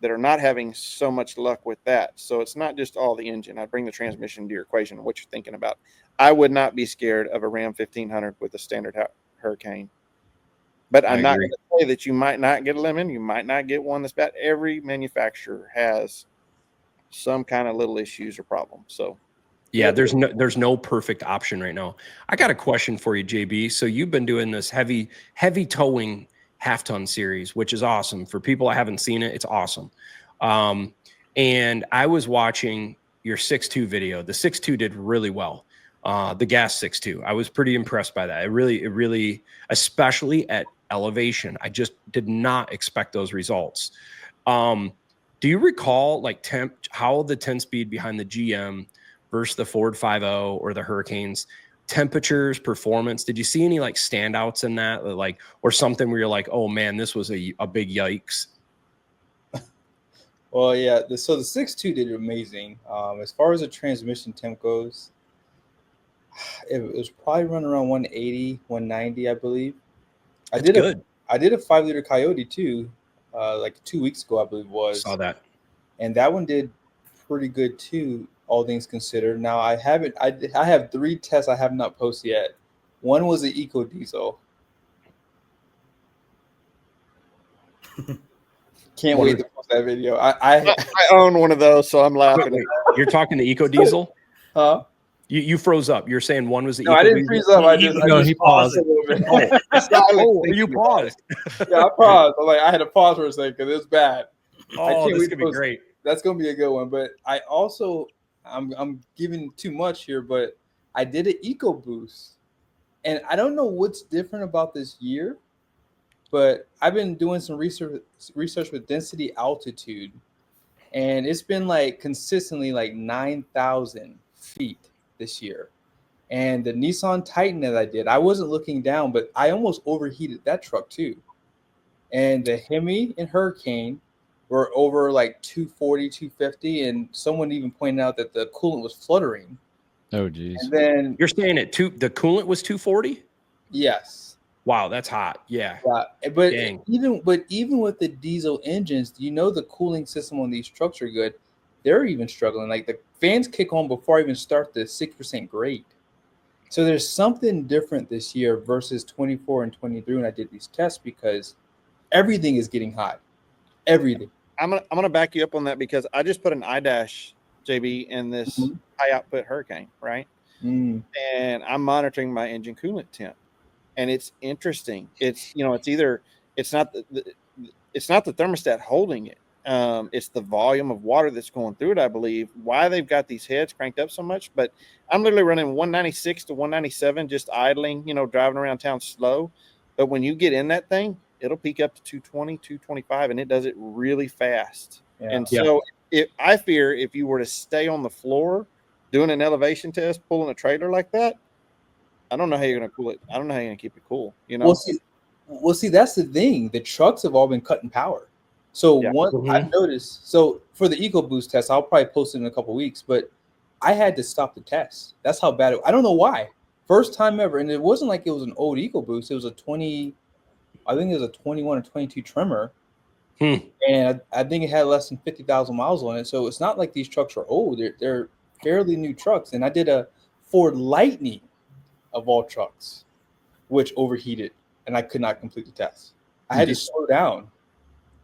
that are not having so much luck with that. So it's not just all the engine. I bring the transmission to your equation of what you're thinking about. I would not be scared of a Ram 1500 with a standard Hurricane. But I'm not going to say that you might not get a lemon. You might not get one that's bad. Every manufacturer has some kind of little issues or problems. So, yeah, there's no perfect option right now. I got a question for you, JB. So you've been doing this heavy towing half-ton series, which is awesome. For people that haven't seen it, it's awesome. And I was watching your 6.2 video. The 6.2 did really well. The gas 6.2. I was pretty impressed by that. It really, especially at elevation, I just did not expect those results. Do you recall how the 10 speed behind the GM versus the Ford 5.0 or the Hurricanes, temperatures, performance? Did you see any standouts in that, or something where you're like, oh man, this was a big yikes? Well, yeah. So the 6.2 did amazing. As far as the transmission temp goes, it was probably running around 180, 190, I believe. I did a 5-liter Coyote too, 2 weeks ago, I believe it was. Saw that. And that one did pretty good too, all things considered. Now I have 3 tests I have not posted yet. One was the Eco Diesel. Can't wait to post that video. I own one of those, so I'm laughing. Wait, you're talking the Eco Diesel? Huh? You froze up. You're saying one was the No, I didn't freeze up. I just paused a little bit. You paused. Yeah, I paused. I had to pause for a second because it's bad. Oh, this could be great. That's gonna be a good one. But I also, I'm giving too much here, but I did an Eco Boost, and I don't know what's different about this year, but I've been doing some research with density altitude, and it's been consistently 9,000 feet this year. And the Nissan Titan that I did, I wasn't looking down, but I almost overheated that truck too. And the Hemi and Hurricane were over like 240, 250. And someone even pointed out that the coolant was fluttering. Oh, geez. And then You're saying the coolant was 240? yes. Wow, that's hot. Yeah. Yeah. But Dang. even with the diesel engines, the cooling system on these trucks are good. They're even struggling. Like the fans kick on before I even start the 6% grade. So there's something different this year versus 24 and 23 when I did these tests, because everything is getting hot. Everything. I'm gonna back you up on that, because I just put an iDash, JB, in this high output Hurricane, right? And I'm monitoring my engine coolant temp, and it's interesting. It's it's not the thermostat holding it. It's the volume of water that's going through it, I believe, why they've got these heads cranked up so much. But I'm literally running 196 to 197, just idling, driving around town slow. But when you get in that thing, it'll peak up to 220, 225, and it does it really fast. Yeah. And so I fear if you were to stay on the floor doing an elevation test, pulling a trailer like that, I don't know how you're going to cool it. I don't know how you're going to keep it cool. Well, see, that's the thing. The trucks have all been cutting power. So I've noticed. So for the EcoBoost test, I'll probably post it in a couple of weeks, but I had to stop the test. That's how bad I don't know why. First time ever, and it wasn't like it was an old EcoBoost. It was I think it was a 21 or 22 Tremor, and I think it had less than 50,000 miles on it. So it's not like these trucks are old. They're fairly new trucks. And I did a Ford Lightning of all trucks, which overheated, and I could not complete the test. I had to slow down.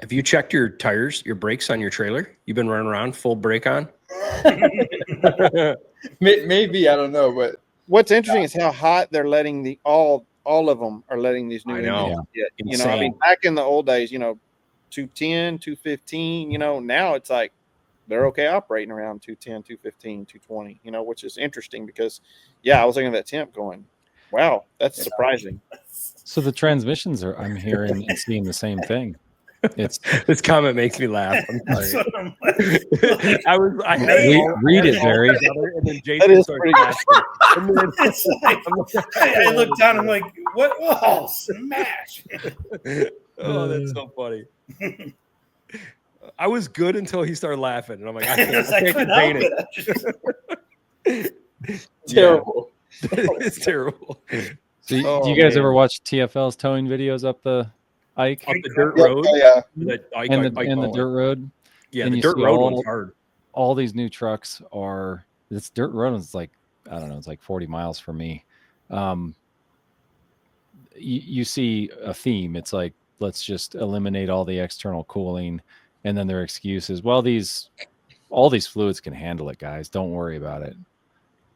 Have you checked your tires, your brakes on your trailer? You've been running around full brake on? Maybe, I don't know, but what's interesting is how hot they're letting all of them are letting these new engines get. Back in the old days, 210, 215, now it's like they're okay operating around 210, 215, 220, which is interesting because, I was looking at that temp going, wow, that's surprising. So the transmissions I'm hearing and seeing the same thing. This comment makes me laugh. I'm sorry. Read it, Barry. And then Jason started I looked down. I'm like, what? Oh, smash! Oh, that's so funny. I was good until he started laughing, and I'm like, I can't contain it. Terrible. It's terrible. So do you guys ever watch TFL's towing videos up the Ike? Up the dirt road? Yeah. And the dirt road? Yeah, and the dirt road one's hard. All these new trucks this dirt road is like, I don't know, it's like 40 miles for me. You see a theme. It's like, let's just eliminate all the external cooling. And then their excuse is, well, all these fluids can handle it, guys. Don't worry about it.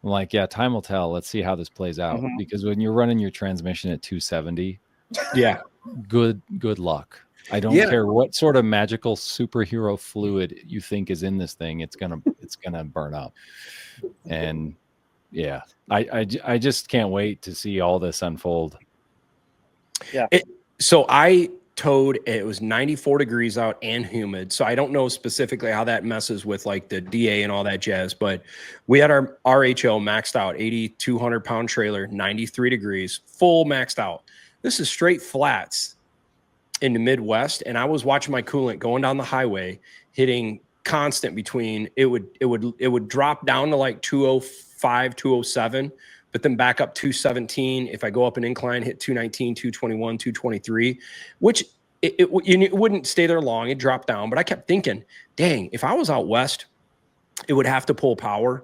I'm like, yeah, time will tell. Let's see how this plays out. Because when you're running your transmission at 270, good luck. I don't care what sort of magical superhero fluid you think is in this thing. It's gonna burn up. And I just can't wait to see all this unfold. Yeah. So I towed, it was 94 degrees out and humid. So I don't know specifically how that messes with like the DA and all that jazz, but we had our RHO maxed out, 8,200 pound trailer, 93 degrees, full maxed out. This is straight flats in the Midwest. And I was watching my coolant going down the highway, hitting constant between, it would drop down to like 205, 207, but then back up 217. If I go up an incline, hit 219, 221, 223, which it wouldn't stay there long. It dropped down, but I kept thinking, dang, if I was out west, it would have to pull power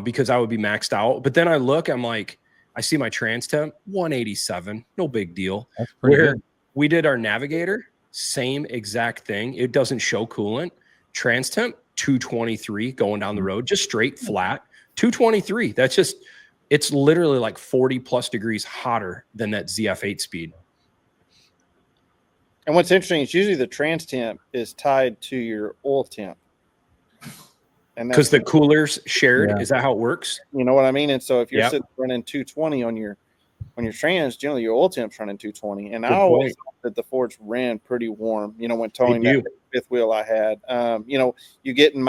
because I would be maxed out. But then I look, I'm like, I see my trans temp, 187, no big deal. That's pretty good. We did our Navigator, same exact thing. It doesn't show coolant. Trans temp, 223 going down the road, just straight flat, 223. It's literally like 40 plus degrees hotter than that ZF8 speed. And what's interesting is usually the trans temp is tied to your oil temp. And because the coolers shared, is that how it works? You know what I mean? And so if you're sitting running 220 on your trans, generally your oil temp's running 220. And I always thought that the Fords ran pretty warm, when towing that fifth wheel I had. You get in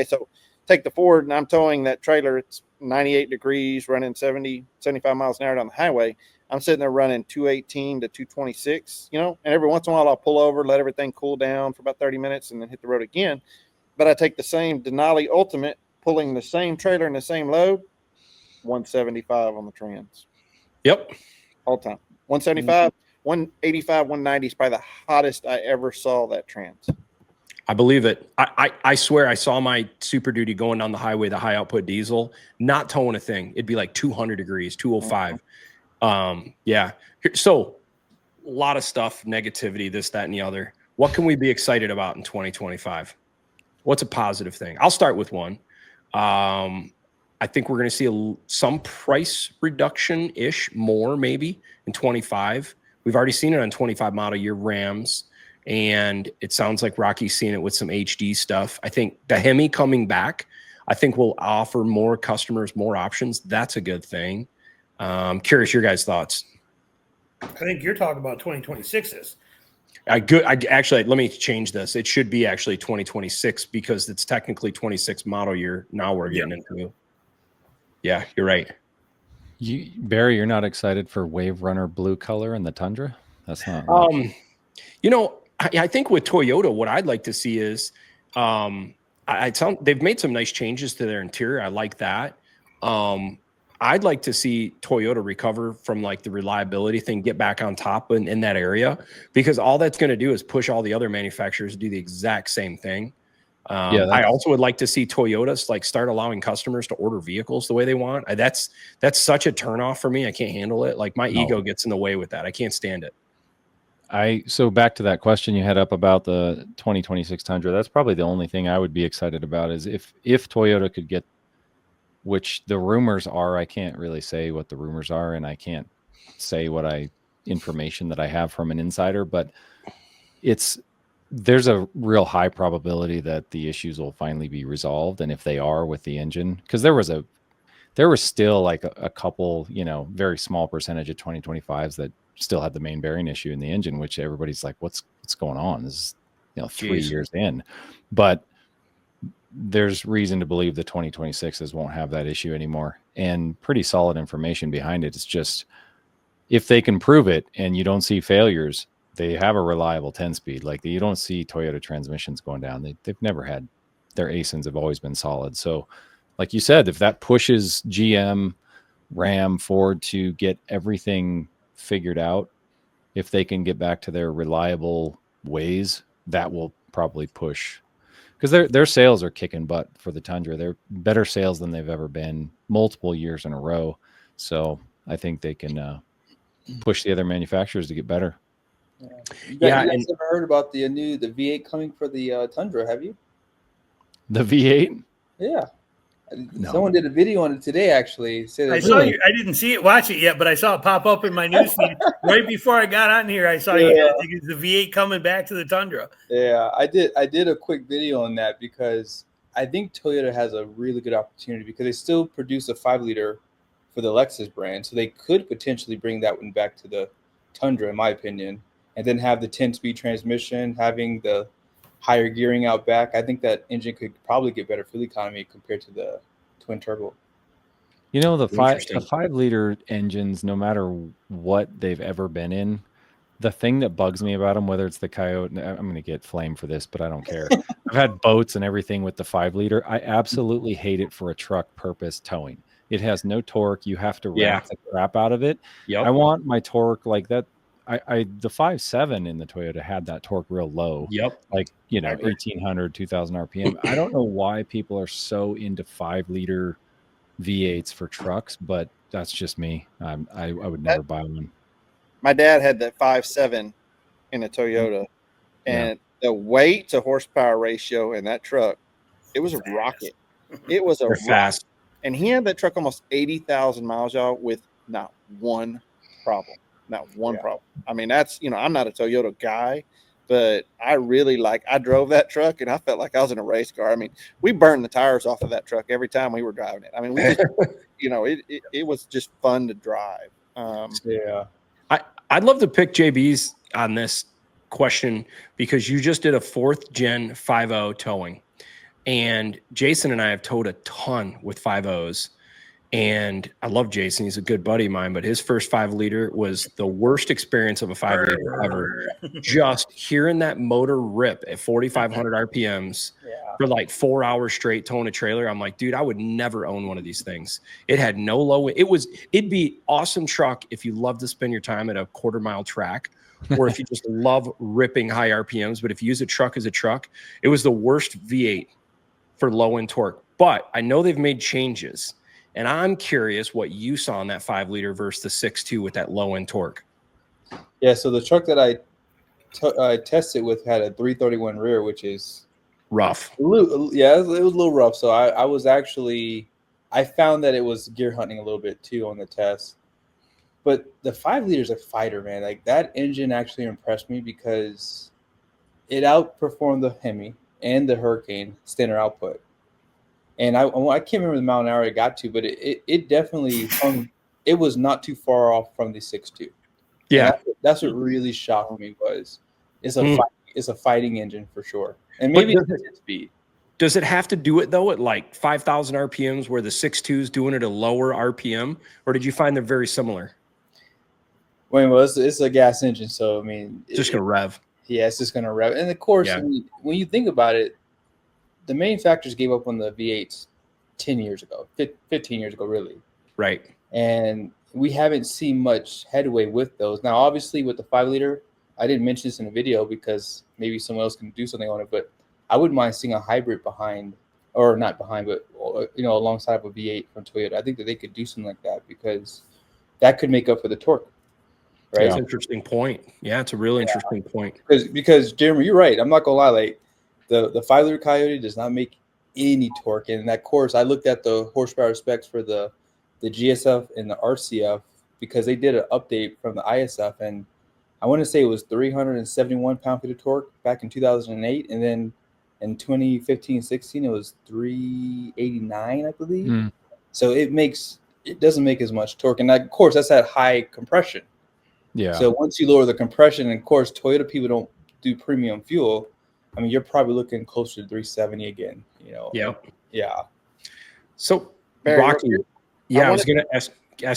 so take the Ford and I'm towing that trailer. It's 98 degrees, running 70, 75 miles an hour down the highway. I'm sitting there running 218 to 226, you know, and every once in a while I'll pull over, let everything cool down for about 30 minutes and then hit the road again. But I take the same Denali Ultimate, pulling the same trailer and the same load, 175 on the trans. Yep. All time. 175, 185, 190 is probably the hottest I ever saw that trans. I believe it. I swear I saw my Super Duty going down the highway, the high output diesel, not towing a thing. It'd be like 200 degrees, 205. Yeah. So a lot of stuff, negativity, this, that, and the other. What can we be excited about in 2025? What's a positive thing? I'll start with one. I think we're going to see some price reduction-ish, more maybe in 25. We've already seen it on 25 model year Rams, and it sounds like Rocky's seeing it with some HD stuff. I think the Hemi coming back, I think will offer more customers more options. That's a good thing. Curious your guys' thoughts. I think you're talking about 2026s. Actually, let me change this. It should be actually 2026 because it's technically 26 model year. Now we're getting into. Yeah, you're right. Barry, you're not excited for Wave Runner blue color in the Tundra? That's not. You know, I think with Toyota, what I'd like to see is, they've made some nice changes to their interior. I like that. I'd like to see Toyota recover from like the reliability thing, get back on top in that area, because all that's going to do is push all the other manufacturers to do the exact same thing. I also would like to see Toyotas like start allowing customers to order vehicles the way they want. That's such a turnoff for me. I can't handle it. Like my ego gets in the way with that. I can't stand it. So back to that question you had up about the 2026 Tundra, that's probably the only thing I would be excited about is if Toyota could get, which the rumors are, I can't really say what the rumors are, and I can't say information that I have from an insider, but there's a real high probability that the issues will finally be resolved. And if they are with the engine, because there was still like a couple, very small percentage of 2025s that still had the main bearing issue in the engine, which everybody's like, what's going on? This is 3 years in, but there's reason to believe the 2026s won't have that issue anymore, and pretty solid information behind it. It's just, if they can prove it and you don't see failures, they have a reliable 10-speed. Like you don't see Toyota transmissions going down. They've never had, their ASINs have always been solid. So like you said, if that pushes GM, Ram, Ford to get everything figured out, if they can get back to their reliable ways, that will probably push, because their sales are kicking butt for the Tundra. They're better sales than they've ever been multiple years in a row. So I think they can push the other manufacturers to get better. You guys ever heard about the V8 coming for the Tundra? Have you? The V8? Yeah. No. Someone did a video on it today, actually. I didn't watch it yet, but I saw it pop up in my newsfeed right before I got on here. I saw the V8 coming back to the Tundra. Yeah, I did a quick video on that because I think Toyota has a really good opportunity, because they still produce a 5-liter for the Lexus brand. So they could potentially bring that one back to the Tundra, in my opinion, and then have the 10-speed transmission, having the higher gearing out back. I think that engine could probably get better fuel economy compared to the twin turbo. The 5-liter engines, no matter what they've ever been in, the thing that bugs me about them, whether it's the Coyote, I'm going to get flamed for this, but I don't care. I've had boats and everything with the 5-liter. I absolutely hate it for a truck purpose towing. It has no torque. You have to rack the crap out of it. Yep. I want my torque like that. The 5.7 in the Toyota had that torque real low. Yep. Like, 1,800, 2,000 RPM. I don't know why people are so into 5-liter V8s for trucks, but that's just me. I would never buy one. My dad had that 5.7 in a Toyota, and the weight to horsepower ratio in that truck, it was a rocket. It was a fast. And he had that truck almost 80,000 miles, y'all, with not one problem. Not one problem. I mean, that's, I'm not a Toyota guy, but I drove that truck and I felt like I was in a race car. I mean, we burned the tires off of that truck every time we were driving it. I mean, we just, it was just fun to drive. I'd love to pick JB's on this question, because you just did a 4th gen 5.0 towing. And Jason and I have towed a ton with 5.0s. And I love Jason. He's a good buddy of mine, but his first 5-liter was the worst experience of a 5-liter ever. Just hearing that motor rip at 4,500 RPMs for like 4 hours straight towing a trailer. I'm like, dude, I would never own one of these things. It had no low. It'd be awesome truck if you love to spend your time at a quarter-mile track, or if you just love ripping high RPMs. But if you use a truck as a truck, it was the worst V8 for low end torque. But I know they've made changes. And I'm curious what you saw in that 5-liter versus the 6.2 with that low end torque. Yeah, so the truck that I tested with had a 331 rear, which is rough. It was a little rough. So I found that it was gear hunting a little bit too on the test. But the 5-liter is a fighter, man. Like that engine actually impressed me because it outperformed the Hemi and the Hurricane standard output. And I can't remember the mile an hour it got to, but it definitely it was not too far off from the 6.2. Yeah, that's what really shocked me was it's a fighting engine for sure, and maybe it's speed. Does it have to do it though at like 5,000 RPMs, where the 6.2 is doing it at a lower RPM, or did you find they're very similar? Well, it's a gas engine, so I mean, It's just gonna rev. Yeah, it's just gonna rev, and of course, when you think about it. The main factors gave up on the V8s 10 years ago, 15 years ago, really. Right. And we haven't seen much headway with those. Now, obviously, with the 5-liter, I didn't mention this in the video because maybe someone else can do something on it, but I wouldn't mind seeing a hybrid alongside of a V8 from Toyota. I think that they could do something like that because that could make up for the torque. Right. That's an interesting point. Yeah, it's a really interesting point. Because Jeremy, you're right. I'm not gonna lie, like the 5-liter Coyote does not make any torque. And that course, I looked at the horsepower specs for the GSF and the RCF because they did an update from the ISF, and I want to say it was 371 pound-feet of torque back in 2008, and then in 2015-16 it was 389, I believe. So it doesn't make as much torque, and of course that's at high compression. Yeah. So once you lower the compression, and of course Toyota people don't do premium fuel, I mean, you're probably looking closer to 370 again, Yeah. Yeah. So, Rocky, I was going to ask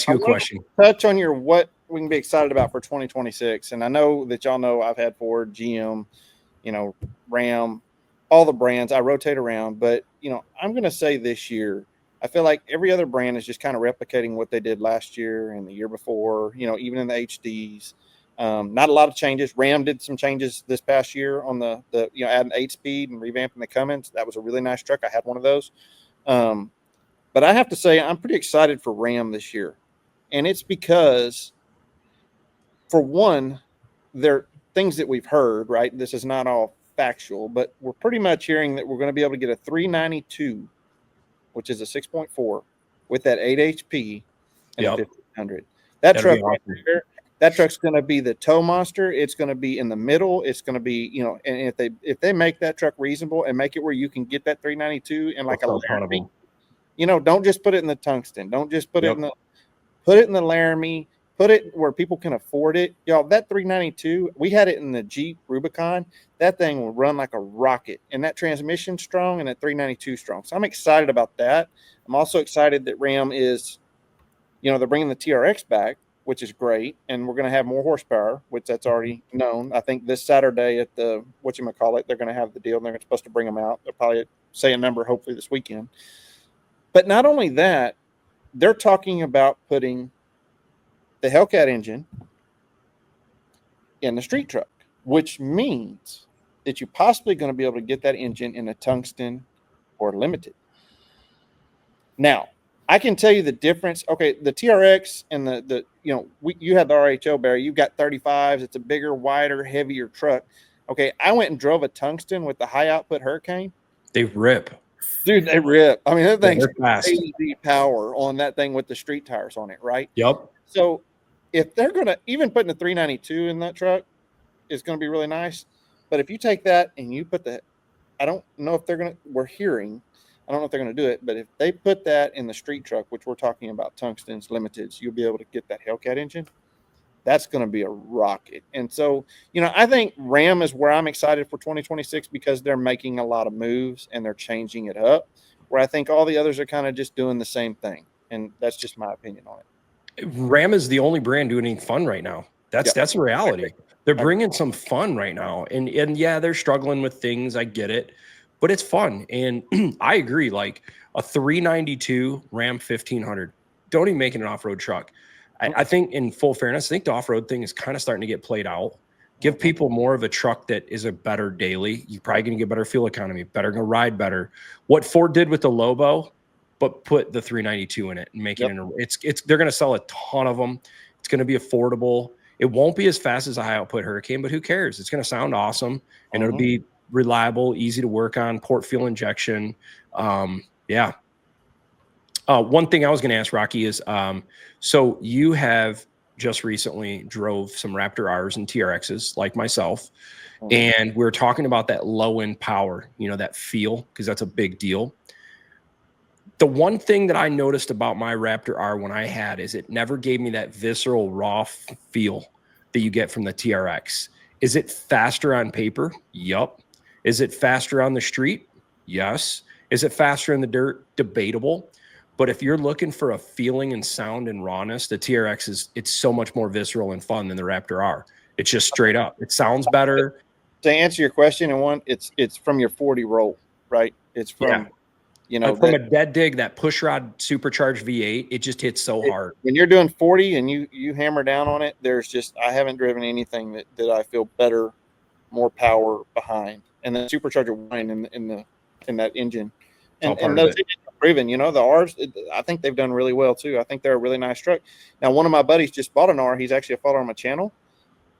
you a question. Touch on what we can be excited about for 2026. And I know that y'all know I've had Ford, GM, Ram, all the brands. I rotate around. But, I'm going to say this year, I feel like every other brand is just kind of replicating what they did last year and the year before, even in the HDs. Not a lot of changes. Ram did some changes this past year on the adding 8-speed and revamping the Cummins. That was a really nice truck. I had one of those. But I have to say I'm pretty excited for Ram this year. And it's because, for one, they're things that we've heard, right? This is not all factual, but we're pretty much hearing that we're going to be able to get a 392, which is a 6.4, with that 8 HP and a 1500. That truck right there, that truck's going to be the tow monster. It's going to be in the middle. It's going to be, and if they make that truck reasonable and make it where you can get that 392 in like a Laramie, don't just put it in the tungsten. Don't just put it in the Laramie. Put it where people can afford it. Y'all, that 392, we had it in the Jeep Rubicon. That thing will run like a rocket, and that transmission strong and that 392 strong. So I'm excited about that. I'm also excited that Ram is, they're bringing the TRX back, which is great, and we're going to have more horsepower, which that's already known. I think this Saturday at the they're going to have the deal, and they're supposed to bring them out. They'll probably say a number hopefully this weekend. But not only that, they're talking about putting the Hellcat engine in the street truck, which means that you're possibly going to be able to get that engine in a tungsten or limited. Now, I can tell you the difference. Okay, the TRX and you had the RHO, Barry. You've got 35s. It's a bigger, wider, heavier truck. Okay, I went and drove a tungsten with the high output Hurricane. They rip. Dude, they rip. I mean, that thing's crazy power on that thing with the street tires on it, right? Yep. So if they're going to, even putting a 392 in that truck is going to be really nice. But if you take that and you put I don't know if they're going to, I don't know if they're going to do it, but if they put that in the street truck, which we're talking about tungstens, limiteds, you'll be able to get that Hellcat engine. that's going to be a rocket. And so, I think Ram is where I'm excited for 2026 because they're making a lot of moves and they're changing it up, where I think all the others are kind of just doing the same thing. And that's just my opinion on it. Ram is the only brand doing anything fun right now. That's a reality. They're bringing some fun right now. And yeah, they're struggling with things. I get it, but it's fun. And I agree. Like a 392 Ram 1500, don't even make it an off-road truck. I think in full fairness, I think the off-road thing is kind of starting to get played out. Give people more of a truck that is a better daily. You're probably going to get better fuel economy, better going to ride better. What Ford did with the Lobo, but put the 392 in it and make it they're going to sell a ton of them. It's going to be affordable. It won't be as fast as a high output Hurricane, but who cares? It's going to sound awesome and it'll be reliable, easy to work on, port fuel injection. Yeah. One thing I was going to ask Rocky is, so you have just recently drove some Raptor Rs and TRXs like myself. And we're talking about that low end power, that feel, because that's a big deal. The one thing that I noticed about my Raptor R when I had is it never gave me that visceral raw feel that you get from the TRX. Is it faster on paper? Yup. Is it faster on the street? Yes. Is it faster in the dirt? Debatable. But if you're looking for a feeling and sound and rawness, the TRX it's so much more visceral and fun than the Raptor R. It's just straight up. It sounds better. To answer your question, and one, it's from your 40 roll, right? It's from from a dead dig, that push rod supercharged V8, it just hits so hard. When you're doing 40 and you hammer down on it, I haven't driven anything that I feel better, more power behind, and the supercharger whine in that engine. And those engines are proven, the R's, I think they've done really well too. I think they're a really nice truck. Now, one of my buddies just bought an R. He's actually a follower on my channel,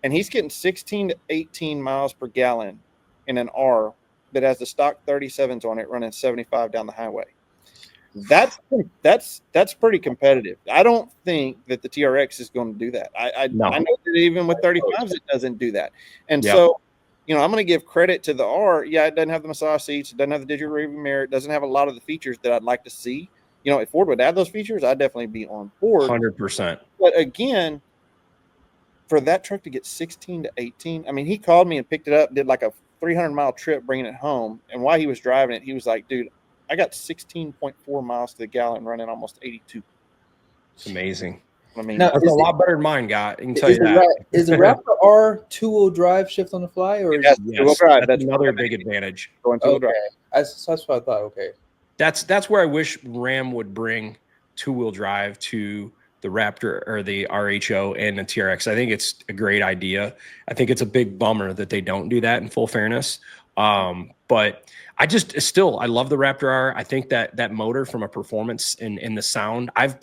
and he's getting 16 to 18 miles per gallon in an R that has the stock 37s on it running 75 down the highway. That's pretty competitive. I don't think that the TRX is going to do that. I know that even with 35s, it doesn't do that. And so, I'm going to give credit to the R. Yeah, it doesn't have the massage seats. It doesn't have the digital rearview mirror. It doesn't have a lot of the features that I'd like to see. If Ford would add those features, I'd definitely be on board. 100%. But again, for that truck to get 16 to 18, I mean, he called me and picked it up, did like a 300-mile trip bringing it home. And while he was driving it, he was like, dude, I got 16.4 miles to the gallon running almost 82. It's amazing. I mean, that's a lot better than mine got. I can tell you that. Is the Raptor R two-wheel drive shift on the fly? Or yes, two-wheel drive. That's another big advantage. Going two-wheel drive. That's what I thought. Okay. That's where I wish Ram would bring two-wheel drive to the Raptor or the RHO and the TRX. I think it's a great idea. I think it's a big bummer that they don't do that, in full fairness. But I love the Raptor R. I think that motor from a performance and the sound, I've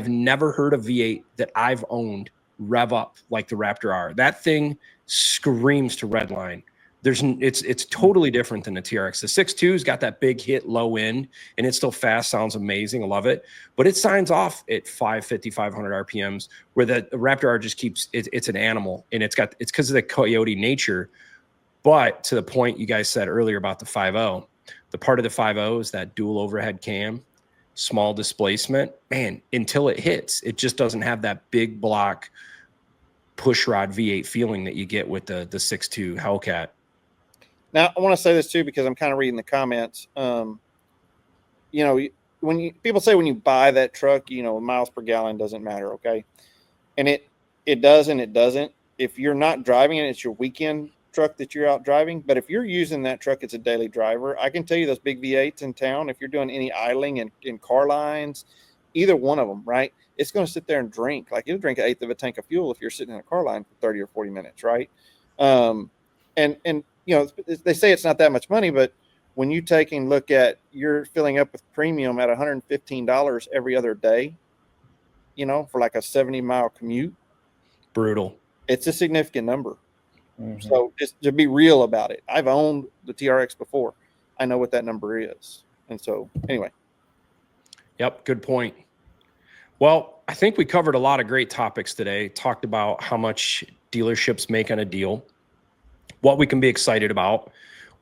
never heard a V8 that I've owned rev up like the Raptor R. That thing screams to redline. It's totally different than the TRX. The 6.2's got that big hit low end, and it's still fast, sounds amazing. I love it. But it signs off at 550, 500 RPMs, where the Raptor R just keeps it's an animal, and it's because of the coyote nature. But to the point you guys said earlier about the 5.0, the part of the 5.0 is that dual overhead cam, small displacement. Man, until it hits, it just doesn't have that big block push rod V8 feeling that you get with the 6.2 Hellcat. Now, I want to say this too, because I'm kind of reading the comments. When people say when you buy that truck, miles per gallon doesn't matter. Okay. And it does, and it doesn't. If you're not driving it, it's your weekend truck that you're out driving. But if you're using that truck as a daily driver, I can tell you those big V8s in town, if you're doing any idling in car lines, either one of them, right? It's going to sit there and drink. Like it'll drink 1/8 of a tank of fuel if you're sitting in a car line for 30 or 40 minutes, right? They say it's not that much money, but when you take and look at you're filling up with premium at $115 every other day, for like a 70-mile commute. Brutal. It's a significant number. Mm-hmm. So just to be real about it, I've owned the TRX before. I know what that number is. And so anyway. Yep. Good point. Well, I think we covered a lot of great topics today. Talked about how much dealerships make on a deal, what we can be excited about,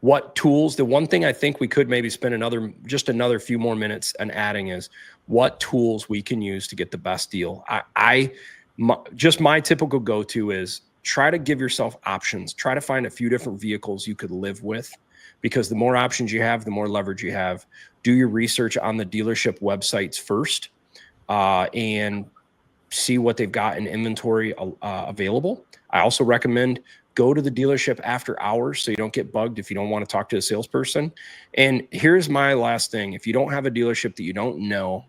what tools. The one thing I think we could maybe spend another few more minutes on adding is what tools we can use to get the best deal. I just my typical go-to is try to give yourself options. Try to find a few different vehicles you could live with, because the more options you have, the more leverage you have. Do your research on the dealership websites first, and see what they've got in inventory available. I also recommend go to the dealership after hours so you don't get bugged if you don't want to talk to a salesperson. And here's my last thing. If you don't have a dealership that you don't know,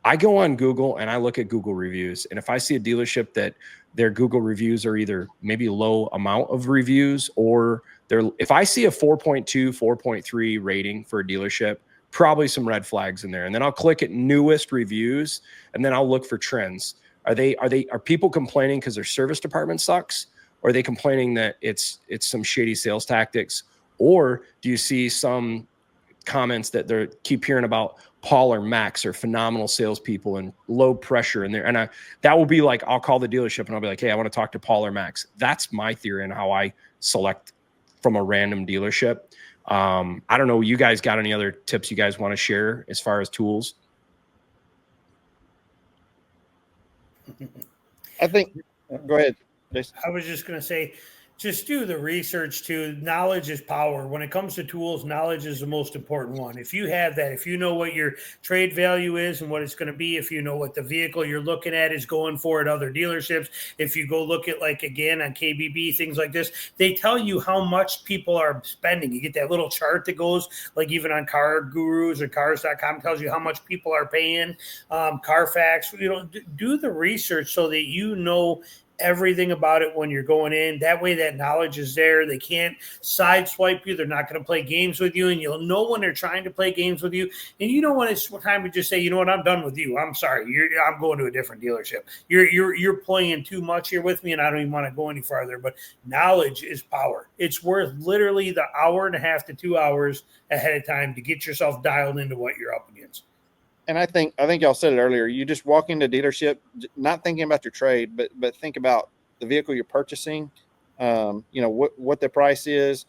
I go on Google and I look at Google reviews. And if I see a dealership that their Google reviews are either maybe low amount of reviews, or if I see a 4.2, 4.3 rating for a dealership, probably some red flags in there. And then I'll click at newest reviews, and then I'll look for trends. Are people complaining because their service department sucks? Or are they complaining that it's some shady sales tactics? Or do you see some comments that they keep hearing about Paul or Max are phenomenal salespeople and low pressure in there? And that will be like, I'll call the dealership and I'll be like, hey, I want to talk to Paul or Max. That's my theory on how I select from a random dealership. I don't know. You guys got any other tips you guys want to share as far as tools? I think, go ahead, Jason. I was just going to say, just do the research too. Knowledge is power. When it comes to tools, knowledge is the most important one. If you have that, if you know what your trade value is and what it's going to be, if you know what the vehicle you're looking at is going for at other dealerships, if you go look at, like, again, on KBB, things like this, they tell you how much people are spending. You get that little chart that goes, like, even on Car Gurus or Cars.com, tells you how much people are paying. Carfax, do the research so that you know everything about it when you're going in. That way that knowledge is there. They can't sideswipe you. They're not going to play games with you, and you'll know when they're trying to play games with you. And you know when it's time to just say, you know what, I'm done with you. I'm sorry. I'm going to a different dealership. You're playing too much here with me, and I don't even want to go any farther. But knowledge is power. It's worth literally the hour and a half to 2 hours ahead of time to get yourself dialed into what you're up against. And I think y'all said it earlier. You just walk into a dealership, not thinking about your trade, but think about the vehicle you're purchasing. What the price is,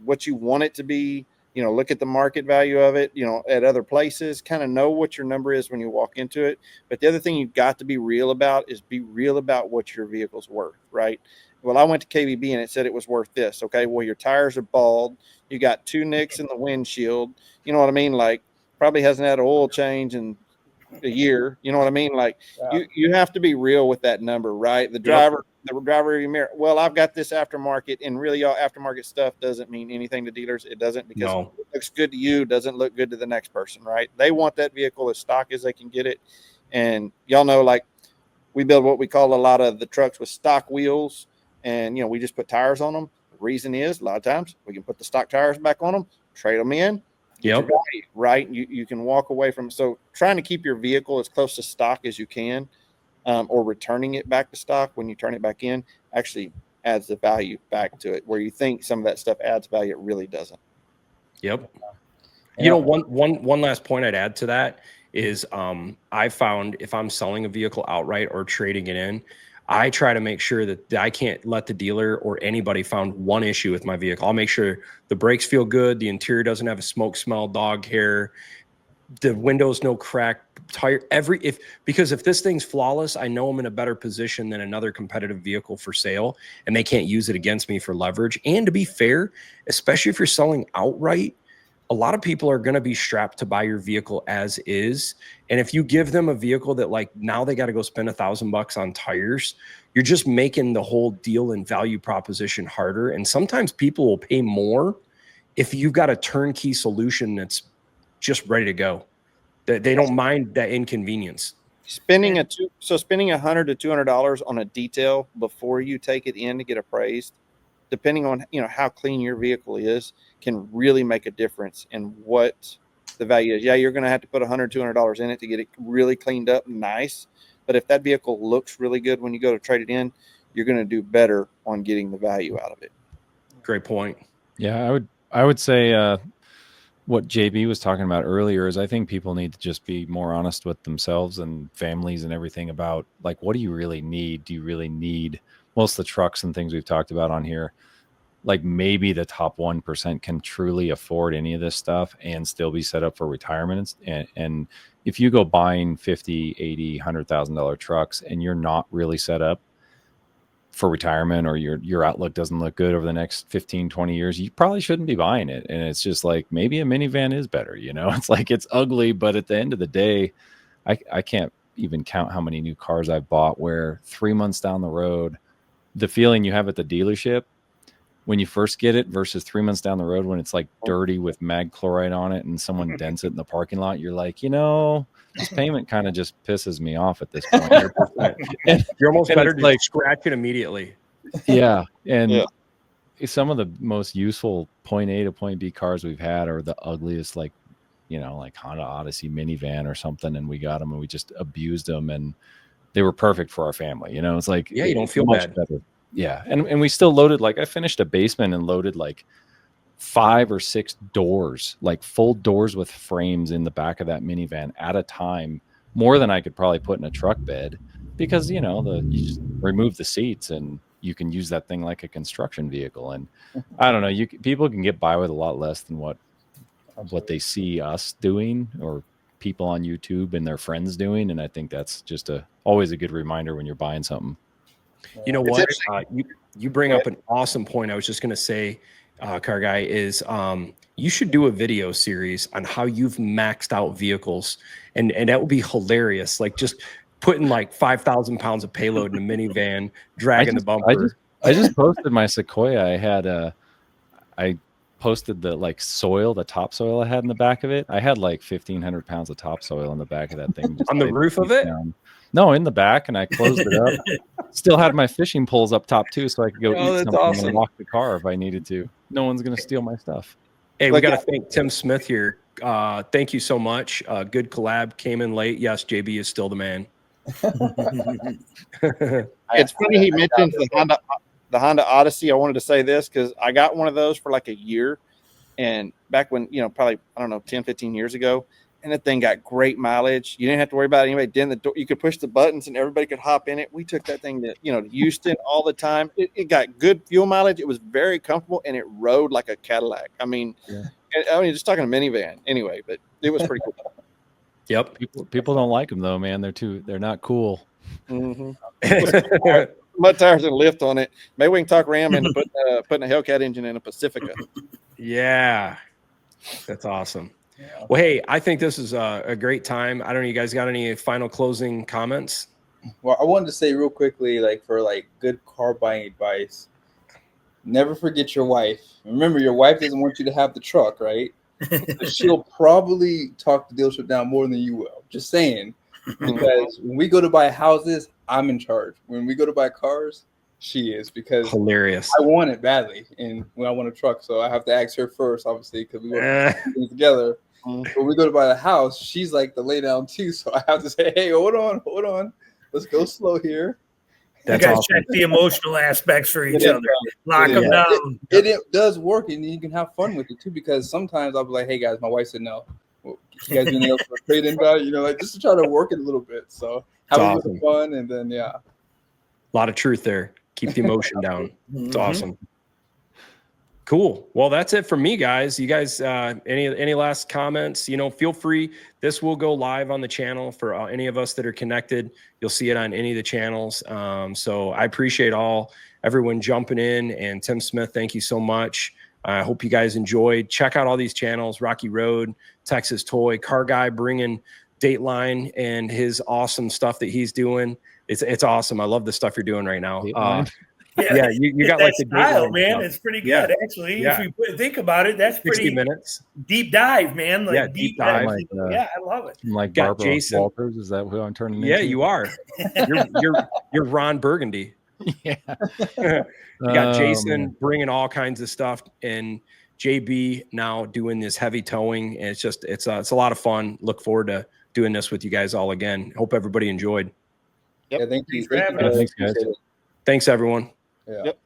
what you want it to be. Look at the market value of it. At other places, kind of know what your number is when you walk into it. But the other thing you've got to be real about is be real about what your vehicle's worth, right? Well, I went to KBB and it said it was worth this. Okay, well, your tires are bald. You got 2 nicks in the windshield. You know what I mean? Like, probably hasn't had an oil change in a year. You know what I mean? Like, you have to be real with that number, right? The driver of your mirror. Well, I've got this aftermarket, and really, y'all, aftermarket stuff doesn't mean anything to dealers. It doesn't, because it looks good to you, doesn't look good to the next person, right? They want that vehicle as stock as they can get it. And y'all know, like, we build what we call a lot of the trucks with stock wheels, and we just put tires on them. The reason is, a lot of times we can put the stock tires back on them, trade them in. Yep. Right. You can walk away from. So trying to keep your vehicle as close to stock as you can, or returning it back to stock when you turn it back in, actually adds the value back to it. Where you think some of that stuff adds value, it really doesn't. Yep. One last point I'd add to that is I found if I'm selling a vehicle outright or trading it in, I try to make sure that I can't let the dealer or anybody find one issue with my vehicle. I'll make sure the brakes feel good, the interior doesn't have a smoke smell, dog hair, the windows no crack, tire, because if this thing's flawless, I know I'm in a better position than another competitive vehicle for sale, and they can't use it against me for leverage. And to be fair, especially if you're selling outright, a lot of people are going to be strapped to buy your vehicle as is. And if you give them a vehicle that, like, now they got to go spend $1,000 on tires, you're just making the whole deal and value proposition harder. And sometimes people will pay more if you've got a turnkey solution that's just ready to go. They don't mind that inconvenience. Spending $100 to $200 on a detail before you take it in to get appraised, depending on how clean your vehicle is, can really make a difference in what the value is. Yeah, you're going to have to put $100, $200 in it to get it really cleaned up and nice. But if that vehicle looks really good when you go to trade it in, you're going to do better on getting the value out of it. Great point. Yeah, I would say what JB was talking about earlier is I think people need to just be more honest with themselves and families and everything about, like, what do you really need? Do you really need most of the trucks and things we've talked about on here? like maybe the top 1% can truly afford any of this stuff and still be set up for retirement. And if you go buying 50, 80, $100,000 trucks and you're not really set up for retirement, or your outlook doesn't look good over the next 15, 20 years, you probably shouldn't be buying it. And it's just like, maybe a minivan is better. It's like, it's ugly, but at the end of the day, I can't even count how many new cars I've bought where 3 months down the road, the feeling you have at the dealership when you first get it versus 3 months down the road when it's like dirty with mag chloride on it and someone dents it in the parking lot, you're like, this payment kind of just pisses me off at this point. You're almost better to like scratch it immediately. Yeah. And some of the most useful point A to point B cars we've had are the ugliest, like Honda Odyssey minivan or something. And we got them and we just abused them and they were perfect for our family. It's like, you don't feel much bad. Better. Yeah. And we still loaded, like I finished a basement and loaded like 5 or 6 doors, like full doors with frames in the back of that minivan at a time, more than I could probably put in a truck bed, because you just remove the seats and you can use that thing like a construction vehicle. And I don't know, people can get by with a lot less than what they see us doing or people on YouTube and their friends doing. And I think that's just always a good reminder when you're buying something. You know what? You bring up an awesome point. I was just going to say, Car Guy, is you should do a video series on how you've maxed out vehicles, and that would be hilarious. Like just putting like 5,000 pounds of payload in a minivan, dragging the bumper. I just posted my Sequoia. I posted the the topsoil I had in the back of it. I had like 1,500 pounds of topsoil in the back of that thing. On the roof of it? Down. No, in the back, and I closed it up. Still had my fishing poles up top too, so I could go eat something and lock the car if I needed to. No one's gonna steal my stuff. Hey, we got to thank Tim Smith here. Thank you so much. Good collab. Came in late. Yes, JB is still the man. It's funny he mentioned the Honda Odyssey. I wanted to say this because I got one of those for like a year, and back when probably 10, 15 years ago. And that thing got great mileage. You didn't have to worry about anybody in the door. You could push the buttons and everybody could hop in it. We took that thing to Houston all the time. It got good fuel mileage. It was very comfortable and it rode like a Cadillac. I mean, just talking a minivan anyway, but it was pretty cool. Yep. People don't like them though, man. They're not cool. Mm-hmm. Mud tires and lift on it. Maybe we can talk Ram into putting a Hellcat engine in a Pacifica. Yeah, that's awesome. Yeah. Well, hey, I think this is a great time. I don't know, you guys got any final closing comments? Well, I wanted to say real quickly, for good car buying advice, never forget your wife. Remember, your wife doesn't want you to have the truck, right? She'll probably talk the dealership down more than you will. Just saying. Because when we go to buy houses, I'm in charge. When we go to buy cars, she is, because hilarious. I want it badly, and when I want a truck, so I have to ask her first, obviously, because we want to do things together. When we go to buy the house, she's like the lay down too, so I have to say, "Hey, hold on, let's go slow here." That's you guys awesome. Check the emotional aspects for each other. Lock them down. It does work, and you can have fun with it too. Because sometimes I'll be like, "Hey guys, my wife said no. Well, you guys do anything else for trade-in value?" Just to try to work it a little bit. So have a little fun, and then a lot of truth there. Keep the emotion down. It's awesome. Cool. Well, that's it for me, guys. You guys, any last comments? Feel free. This will go live on the channel for any of us that are connected. You'll see it on any of the channels. So I appreciate everyone jumping in. And Tim Smith, thank you so much. I hope you guys enjoyed. Check out all these channels: Rocky Road, Texas Toy, Car Guy bringing Dateline and his awesome stuff that he's doing. It's awesome. I love the stuff you're doing right now. Yeah, you got like the style, man. Stuff. It's pretty good, actually. Yeah. If you think about it, that's 60 pretty minutes. Deep dive, man. Deep dive. I love it. Like Barbara Jason Walters, is that who I'm turning into? Yeah, you are. You're Ron Burgundy. Yeah. You got Jason bringing all kinds of stuff, and JB now doing this heavy towing, and it's a lot of fun. Look forward to doing this with you guys all again. Hope everybody enjoyed. Yep. Yeah, thank you. Thanks, guys. Thanks, everyone. Yeah. Yep.